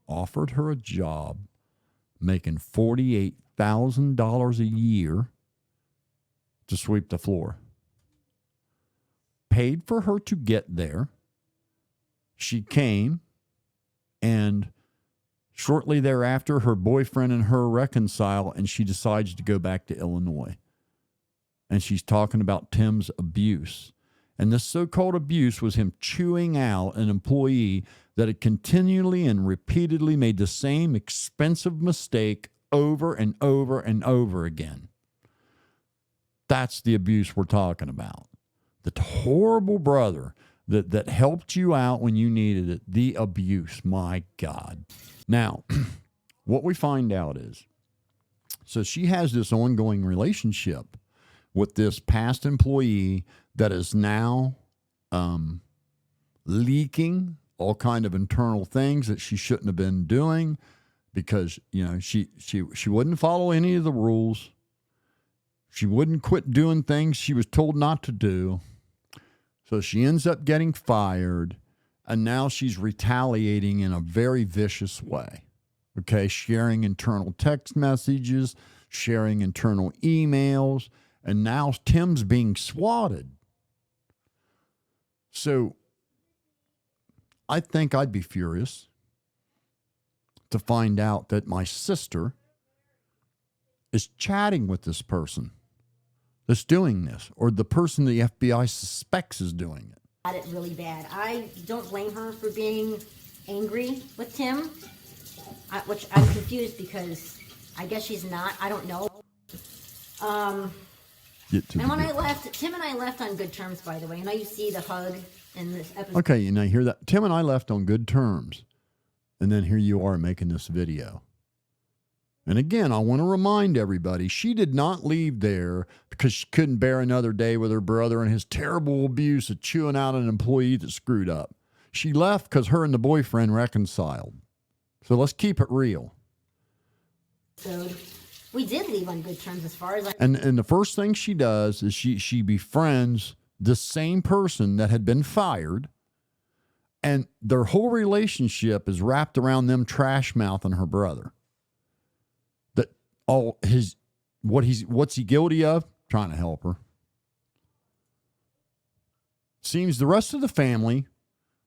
offered her a job making $48,000 a year to sweep the floor. paid for her to get there. She came, and shortly thereafter, her boyfriend and her reconcile, and she decides to go back to Illinois. And she's talking about Tim's abuse. And this so-called abuse was him chewing out an employee that had continually and repeatedly made the same expensive mistake over and over and over again. That's the abuse we're talking about. The horrible brother that helped you out when you needed it. The abuse, my God. Now, what we find out is, so she has this ongoing relationship with this past employee that is now leaking all kind of internal things that she shouldn't have been doing because, you know, she wouldn't follow any of the rules. She wouldn't quit doing things she was told not to do. So she ends up getting fired, and now she's retaliating in a very vicious way. Okay, sharing internal text messages, sharing internal emails, and now Tim's being swatted. So I think I'd be furious to find out that my sister is chatting with this person that's doing this, or the person the FBI suspects is doing it. Got it really bad. I don't blame her for being angry with Tim, which I'm confused because I guess she's not. I don't know. And when I left, Tim and I left on good terms, by the way. I know you see the hug in this episode. Okay, you know, hear that? Tim and I left on good terms, and then here you are making this video. And again, I want to remind everybody, she did not leave there because she couldn't bear another day with her brother and his terrible abuse of chewing out an employee that screwed up. She left because her and the boyfriend reconciled. So let's keep it real. So we did leave on good terms as far as I... And the first thing she does is she befriends the same person that had been fired, and their whole relationship is wrapped around them trash mouthing her brother. All his, what's he guilty of? Trying to help her. Seems the rest of the family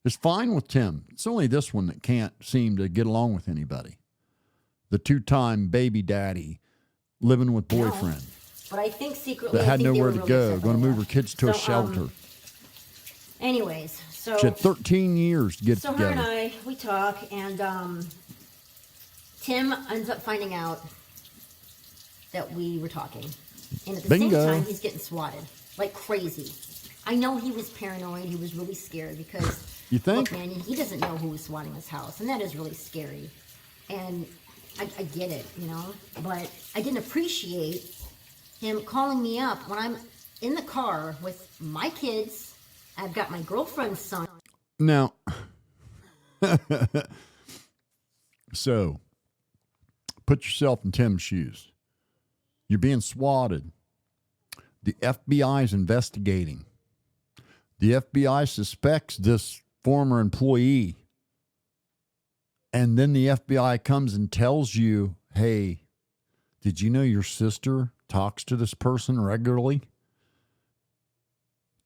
is fine with Tim. It's only this one that can't seem to get along with anybody. The two-time baby daddy living with boyfriend. But I think secretly that had nowhere to really go. Going to move her kids to a shelter. Anyways, so she had 13 years to get so together. So her and I, we talk, and Tim ends up finding out that we were talking. And at the same time, he's getting swatted like crazy. I know he was paranoid. He was really scared because, you think? Look, man, he doesn't know who was swatting his house. And that is really scary. And I get it, you know. But I didn't appreciate him calling me up when I'm in the car with my kids. I've got my girlfriend's son. Now, so put yourself in Tim's shoes. You're being swatted. The FBI is investigating. The FBI suspects this former employee. And then the FBI comes and tells you, hey, did you know your sister talks to this person regularly?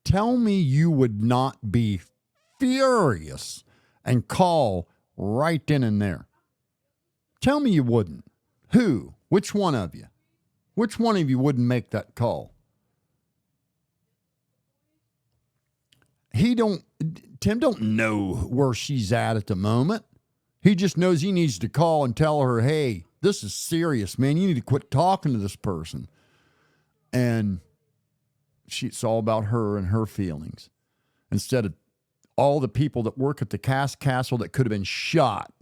Tell me you would not be furious and call right then and there. Tell me you wouldn't. Who? Which one of you? Which one of you wouldn't make that call? Tim don't know where she's at the moment. He just knows he needs to call and tell her, hey, this is serious, man. You need to quit talking to this person. And it's all about her and her feelings. Instead of all the people that work at the castle that could have been shot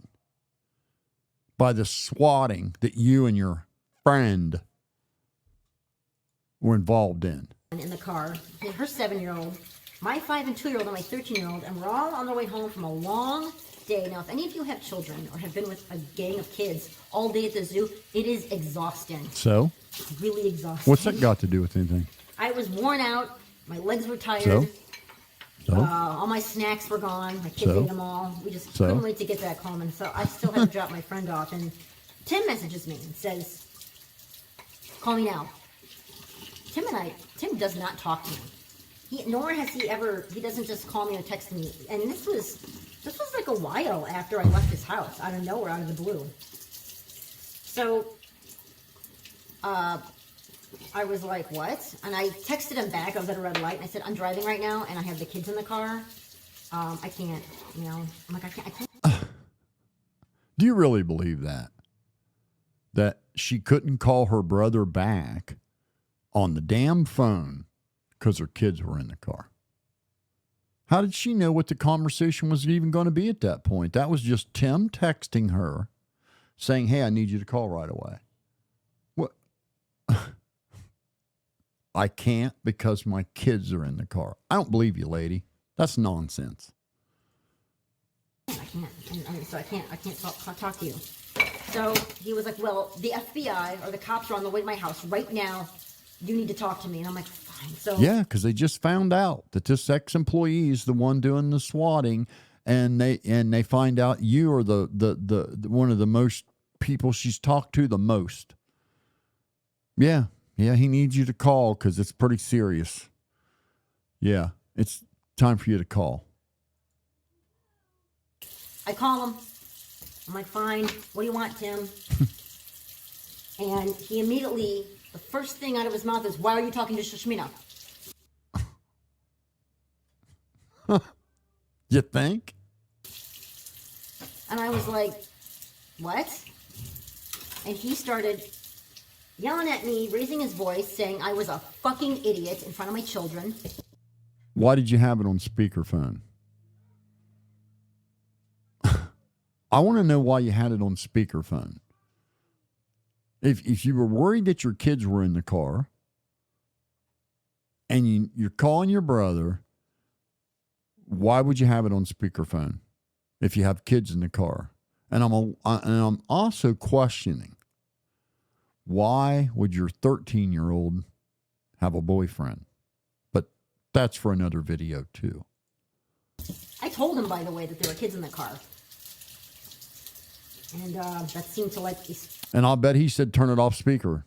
by the swatting that you and your friend were involved in. In the car, her 7-year-old, my 5 and 2-year-old, and my 13-year-old, and we're all on our way home from a long day. Now, if any of you have children or have been with a gang of kids all day at the zoo, it is exhausting. So? It's really exhausting. What's that got to do with anything? I was worn out. My legs were tired. So? All my snacks were gone. My kids ate them all. We just couldn't wait to get back home. And so I still had to drop my friend off. And Tim messages me and says, call me now. Tim does not talk to me. Nor has he ever. He doesn't just call me or text me. And this was like a while after I left his house, out of nowhere, out of the blue. So, I was like, what? And I texted him back. I was at a red light, and I said, I'm driving right now, and I have the kids in the car. I can't, I'm like, I can't. Do you really believe that? That she couldn't call her brother back on the damn phone because her kids were in the car? How did she know what the conversation was even going to be at that point? That was just Tim texting her saying, hey, I need you to call right away. What? I can't because my kids are in the car. I don't believe you, lady. That's nonsense. I can't, and so I can't talk to you. So he was like, well, the FBI or the cops are on the way to my house right now. You need to talk to me. And I'm like, fine. So yeah, because they just found out that this ex-employee is the one doing the swatting, and they find out you are the one of the most people she's talked to the most. Yeah, he needs you to call because it's pretty serious. Yeah, it's time for you to call. I call him. I'm like, fine. What do you want, Tim? And he immediately, the first thing out of his mouth is, why are you talking to Shashmina? You think? And I was like, what? And he started yelling at me, raising his voice, saying I was a fucking idiot in front of my children. Why did you have it on speakerphone? I want to know why you had it on speakerphone. If you were worried that your kids were in the car and you're calling your brother, why would you have it on speakerphone if you have kids in the car? And I'm also questioning, why would your 13-year-old have a boyfriend? But that's for another video too. I told him, by the way, that there were kids in the car. And that seemed to like... And I'll bet he said, turn it off speaker.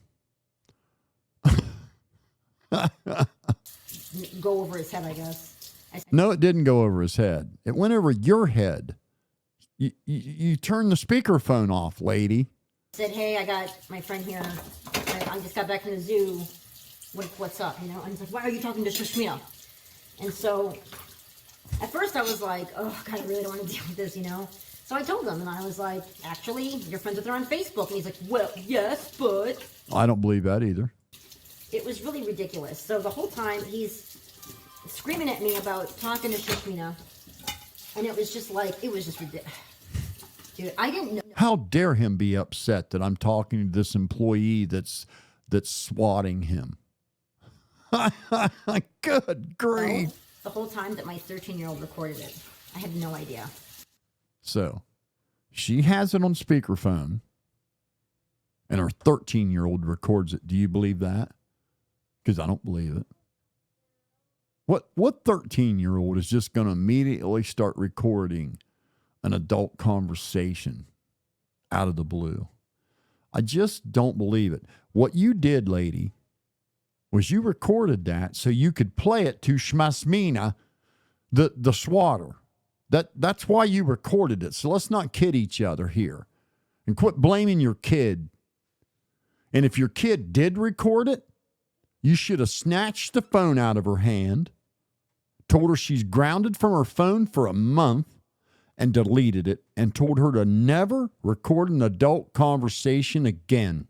Go over his head, I guess. No, it didn't go over his head. It went over your head. You turned the speakerphone off, lady. Said, hey, I got my friend here. I just got back from the zoo. What's up, And he's like, why are you talking to Shashmina? And so, at first I was like, oh, God, I really don't want to deal with this, So I told him, and I was like, actually, you're friends with her on Facebook. And he's like, well, yes, but... I don't believe that either. It was really ridiculous. So the whole time, he's screaming at me about talking to Shashmina. And it was just ridiculous. Dude, I didn't know. How dare him be upset that I'm talking to this employee that's swatting him? Good grief. The whole time that my 13-year-old recorded it. I had no idea. So, she has it on speakerphone, and her 13-year-old records it. Do you believe that? Because I don't believe it. What 13-year-old is just going to immediately start recording an adult conversation out of the blue? I just don't believe it. What you did, lady, was you recorded that so you could play it to Shmasmina, the swatter. That's why you recorded it. So let's not kid each other here. And quit blaming your kid. And if your kid did record it, you should have snatched the phone out of her hand, told her she's grounded from her phone for a month, and deleted it, and told her to never record an adult conversation again.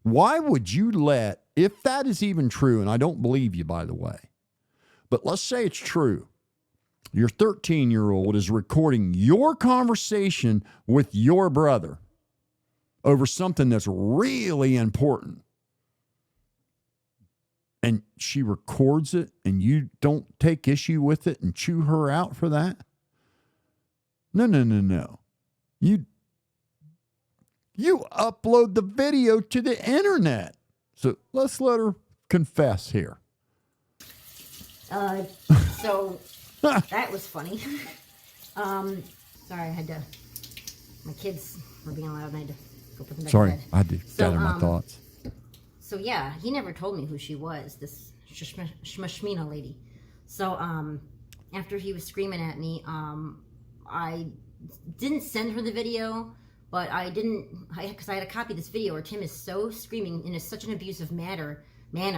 Why would you let, if that is even true, and I don't believe you, by the way, but let's say it's true, your 13-year-old is recording your conversation with your brother over something that's really important. And she records it and you don't take issue with it and chew her out for that? No. You upload the video to the internet. So let's let her confess here. So that was funny. Sorry, my kids were being loud and I had to go put them back to bed. I had to gather my thoughts. So yeah, he never told me who she was, this Shmashmina lady. So after he was screaming at me, I didn't send her the video, but because I had a copy of this video where Tim is so screaming in such an abusive manner.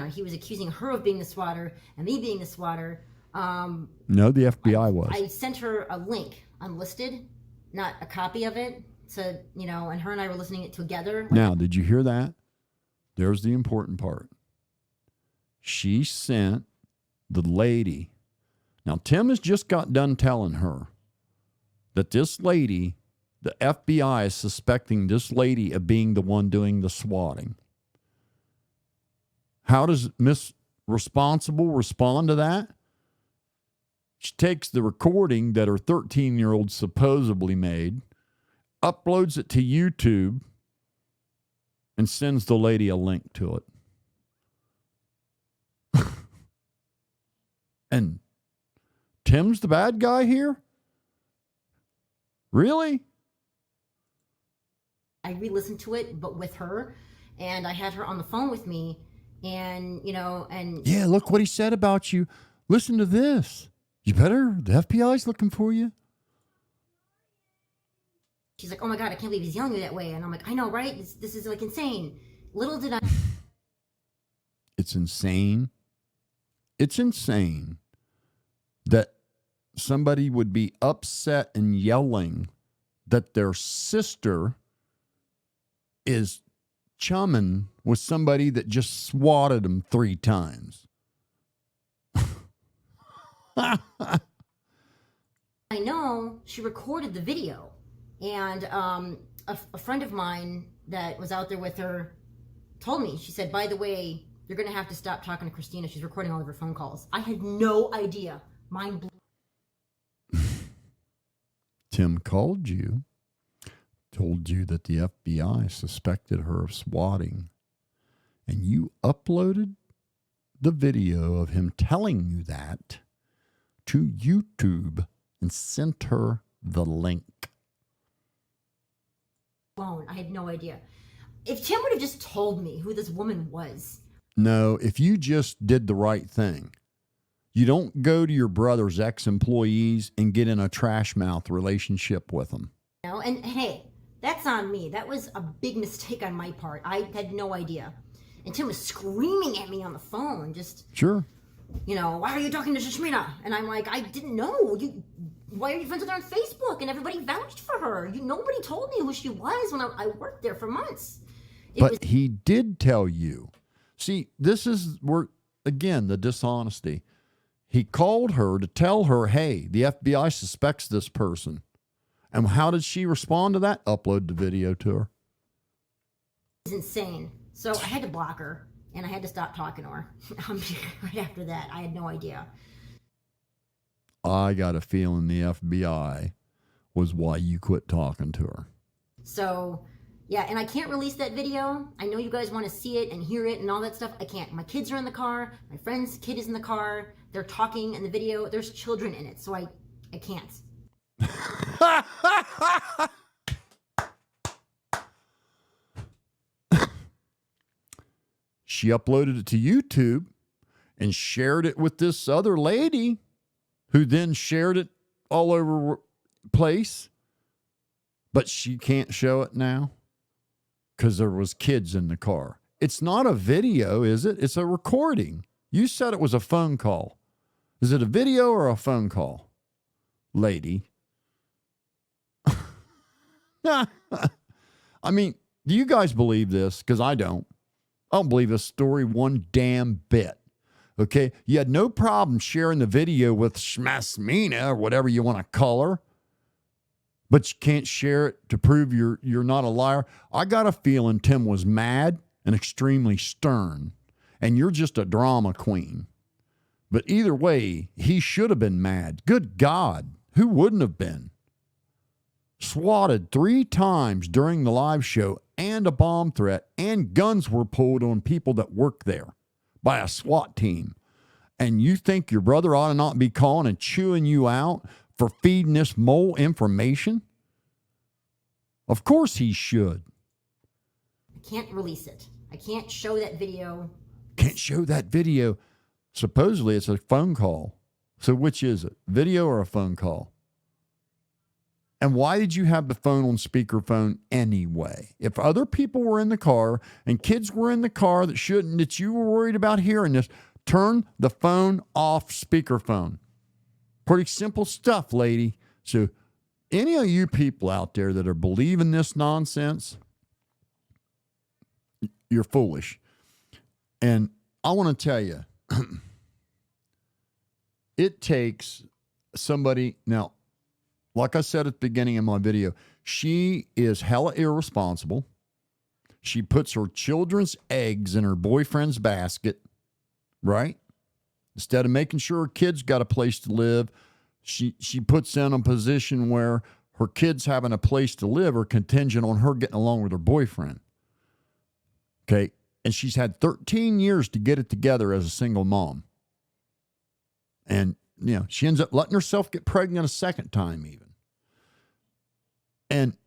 He was accusing her of being the swatter and me being the swatter. No, the FBI was. I sent her a link unlisted, not a copy of it. So, and her and I were listening it together. Now, did you hear that? There's the important part. She sent the lady. Now, Tim has just got done telling her that this lady, the FBI is suspecting this lady of being the one doing the swatting. How does Miss Responsible respond to that? She takes the recording that her 13-year-old supposedly made, uploads it to YouTube, and sends the lady a link to it. And Tim's the bad guy here? Really? I re-listened to it, but with her, and I had her on the phone with me, and yeah, look what he said about you. Listen to this. You better, the FBI's looking for you. She's like, oh my God, I can't believe he's yelling at me that way. And I'm like, I know, right? This is like insane. Little did I. It's insane. It's insane that somebody would be upset and yelling that their sister is chumming with somebody that just swatted them 3 times. I know she recorded the video, and a friend of mine that was out there with her told me, she said, by the way, you're going to have to stop talking to Christina. She's recording all of her phone calls. I had no idea. Mind blown. Tim called you, told you that the FBI suspected her of swatting, and you uploaded the video of him telling you that to YouTube and sent her the link. I had no idea. If Tim would have just told me who this woman was. No, if you just did the right thing. You don't go to your brother's ex-employees and get in a trash mouth relationship with them. And hey, that's on me. That was a big mistake on my part. I had no idea. And Tim was screaming at me on the phone, just... Sure. Why are you talking to Shashmina? And I'm like, I didn't know. Why are you friends with her on Facebook? And everybody vouched for her. Nobody told me who she was when I worked there for months. He did tell you. See, this is where, again, the dishonesty. He called her to tell her, hey, the FBI suspects this person. And how did she respond to that? Upload the video to her. It's insane. So I had to block her. And I had to stop talking to her. Right after that, I had no idea. I got a feeling the FBI was why you quit talking to her. So, yeah, and I can't release that video. I know you guys want to see it and hear it and all that stuff. I can't. My kids are in the car. My friend's kid is in the car. They're talking in the video. There's children in it, so I can't. She uploaded it to YouTube and shared it with this other lady who then shared it all over the place. But she can't show it now because there was kids in the car. It's not a video, is it? It's a recording. You said it was a phone call. Is it a video or a phone call, lady? I mean, do you guys believe this? Because I don't. I don't believe this story one damn bit. Okay? You had no problem sharing the video with Shmasmina or whatever you want to call her, but you can't share it to prove you're not a liar. I got a feeling Tim was mad and extremely stern, and you're just a drama queen. But either way, he should have been mad. Good God, who wouldn't have been? Swatted 3 times during the live show, and a bomb threat, and guns were pulled on people that work there by a SWAT team. And you think your brother ought to not be calling and chewing you out for feeding this mole information? Of course he should. I can't release it. I can't show that video. Can't show that video. Supposedly it's a phone call. So which is it, video or a phone call? And why did you have the phone on speakerphone anyway? If other people were in the car and kids were in the car that you were worried about hearing this, turn the phone off speakerphone. Pretty simple stuff, lady. So any of you people out there that are believing this nonsense, you're foolish. And I want to tell you, it takes somebody, now, like I said at the beginning of my video, she is hella irresponsible. She puts her children's eggs in her boyfriend's basket, right? Instead of making sure her kids got a place to live, she puts them in a position where her kids having a place to live are contingent on her getting along with her boyfriend. Okay? And she's had 13 years to get it together as a single mom. And, she ends up letting herself get pregnant a second time even. And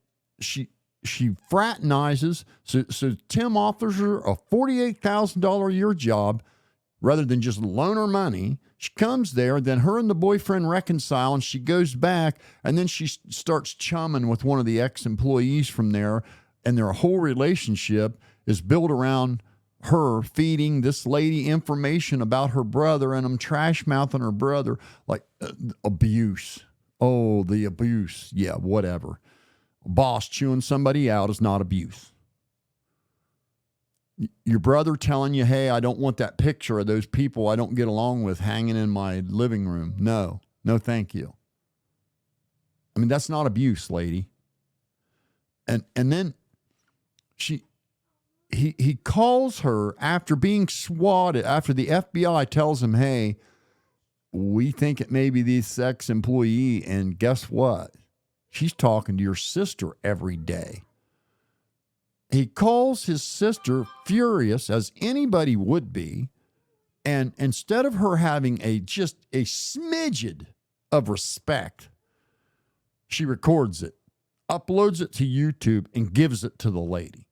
she fraternizes. So Tim offers her a $48,000 a year job rather than just loan her money. She comes there, then her and the boyfriend reconcile, and she goes back, and then she starts chumming with one of the ex-employees from there, and their whole relationship is built around her feeding this lady information about her brother and trash mouthing her brother, like abuse. Oh, the abuse. Yeah, whatever. Boss chewing somebody out is not abuse. Your brother telling you, hey, I don't want that picture of those people I don't get along with hanging in my living room. No, thank you. I mean, that's not abuse, lady. And then he calls her after being swatted, after the FBI tells him, hey, we think it may be this ex-employee, and guess what? She's talking to your sister every day. He calls his sister furious, as anybody would be, and instead of her having just a smidgen of respect, she records it, uploads it to YouTube, and gives it to the lady.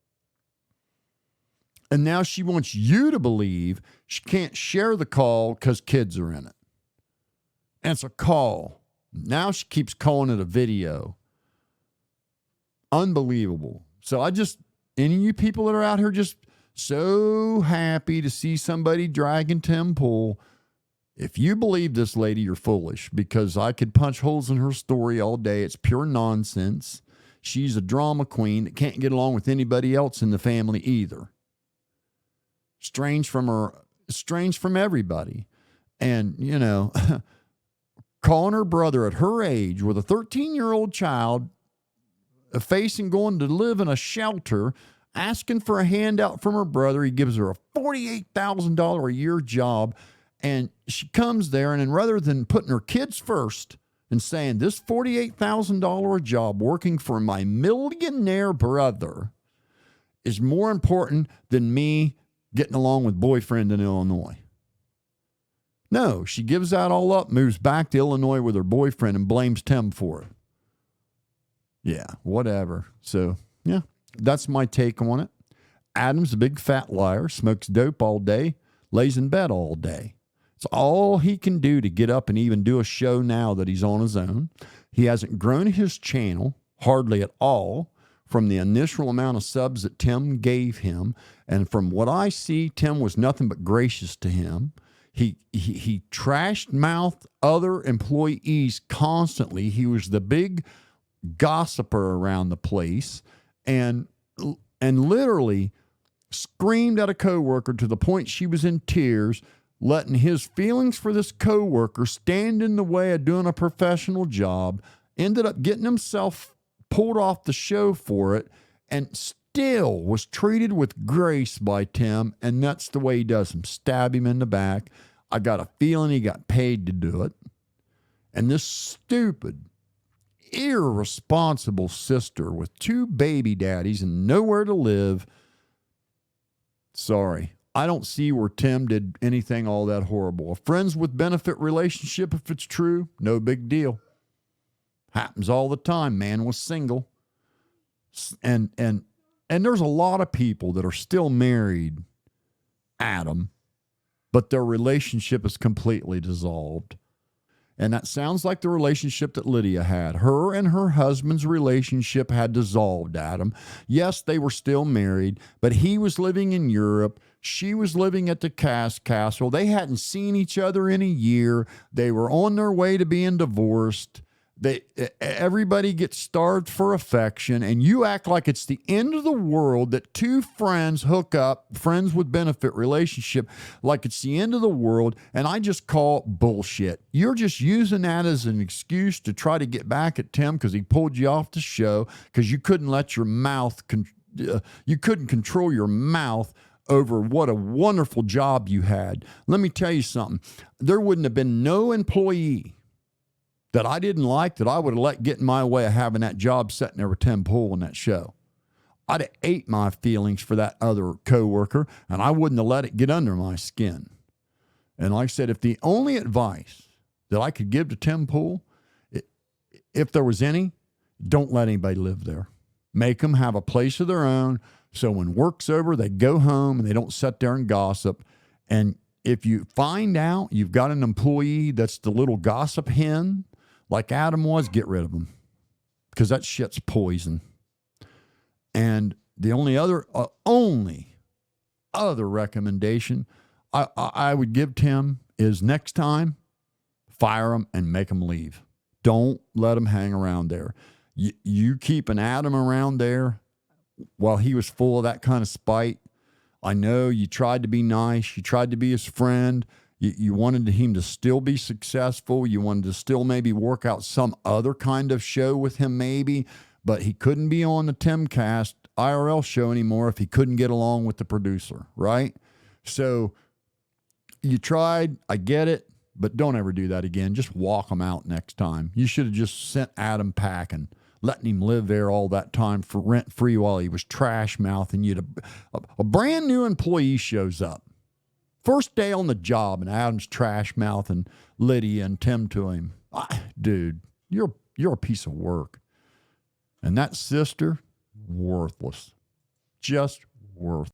And now she wants you to believe she can't share the call because kids are in it. And it's a call. Now she keeps calling it a video. Unbelievable. So any of you people that are out here just so happy to see somebody dragging Tim Pool, if you believe this lady, you're foolish, because I could punch holes in her story all day. It's pure nonsense. She's a drama queen that can't get along with anybody else in the family either. Strange from everybody. And, calling her brother at her age with a 13-year-old child, facing going to live in a shelter, asking for a handout from her brother. He gives her a $48,000 a year job. And she comes there, and then rather than putting her kids first and saying, this $48,000 job working for my millionaire brother is more important than me getting along with boyfriend in Illinois. No, she gives that all up, moves back to Illinois with her boyfriend, and blames Tim for it. Yeah, whatever. So, yeah, that's my take on it. Adam's a big fat liar, smokes dope all day, lays in bed all day. It's all he can do to get up and even do a show now that he's on his own. He hasn't grown his channel hardly at all from the initial amount of subs that Tim gave him. And from what I see, Tim was nothing but gracious to him. He trashed mouthed other employees constantly. He was the big gossiper around the place, and literally screamed at a coworker to the point she was in tears, letting his feelings for this coworker stand in the way of doing a professional job. Ended up getting himself pulled off the show for it, and still was treated with grace by Tim. And that's the way he does him. Stab him in the back. I got a feeling he got paid to do it. And this stupid, irresponsible sister with 2 baby daddies and nowhere to live. Sorry, I don't see where Tim did anything all that horrible. A friends with benefit relationship, if it's true, no big deal. Happens all the time. Man was single. And there's a lot of people that are still married, Adam, but their relationship is completely dissolved. And that sounds like the relationship that Lydia had. Her and her husband's relationship had dissolved, Adam. Yes, they were still married, but he was living in Europe. She was living at the castle. They hadn't seen each other in a year. They were on their way to being divorced. Everybody gets starved for affection, and you act like it's the end of the world that two friends hook up, friends with benefit relationship, like it's the end of the world, and I just call it bullshit. You're just using that as an excuse to try to get back at Tim because he pulled you off the show because you couldn't let your mouth, you couldn't control your mouth over what a wonderful job you had. Let me tell you something. There wouldn't have been no employee that I didn't like that I would have let get in my way of having that job sitting there with Tim Pool in that show. I'd have ate my feelings for that other coworker, and I wouldn't have let it get under my skin. And like I said, if the only advice that I could give to Tim Pool, if there was any, don't let anybody live there. Make them have a place of their own, so when work's over, they go home and they don't sit there and gossip. And if you find out you've got an employee that's the little gossip hen, like Adam was, get rid of him, because that shit's poison. And the only other recommendation I would give Tim is next time, fire him and make him leave. Don't let him hang around there. You keep an Adam around there while he was full of that kind of spite. I know you tried to be nice. You tried to be his friend. You wanted him to still be successful. You wanted to still maybe work out some other kind of show with him maybe, but he couldn't be on the Timcast IRL show anymore if he couldn't get along with the producer, right? So you tried, I get it, but don't ever do that again. Just walk him out next time. You should have just sent Adam packing, letting him live there all that time for rent-free while he was trash-mouthing you. A brand new employee shows up. First day on the job, and Adam's trash-mouthing Lydia and Tim to him. Dude, you're a piece of work. And that sister, worthless. Just worthless.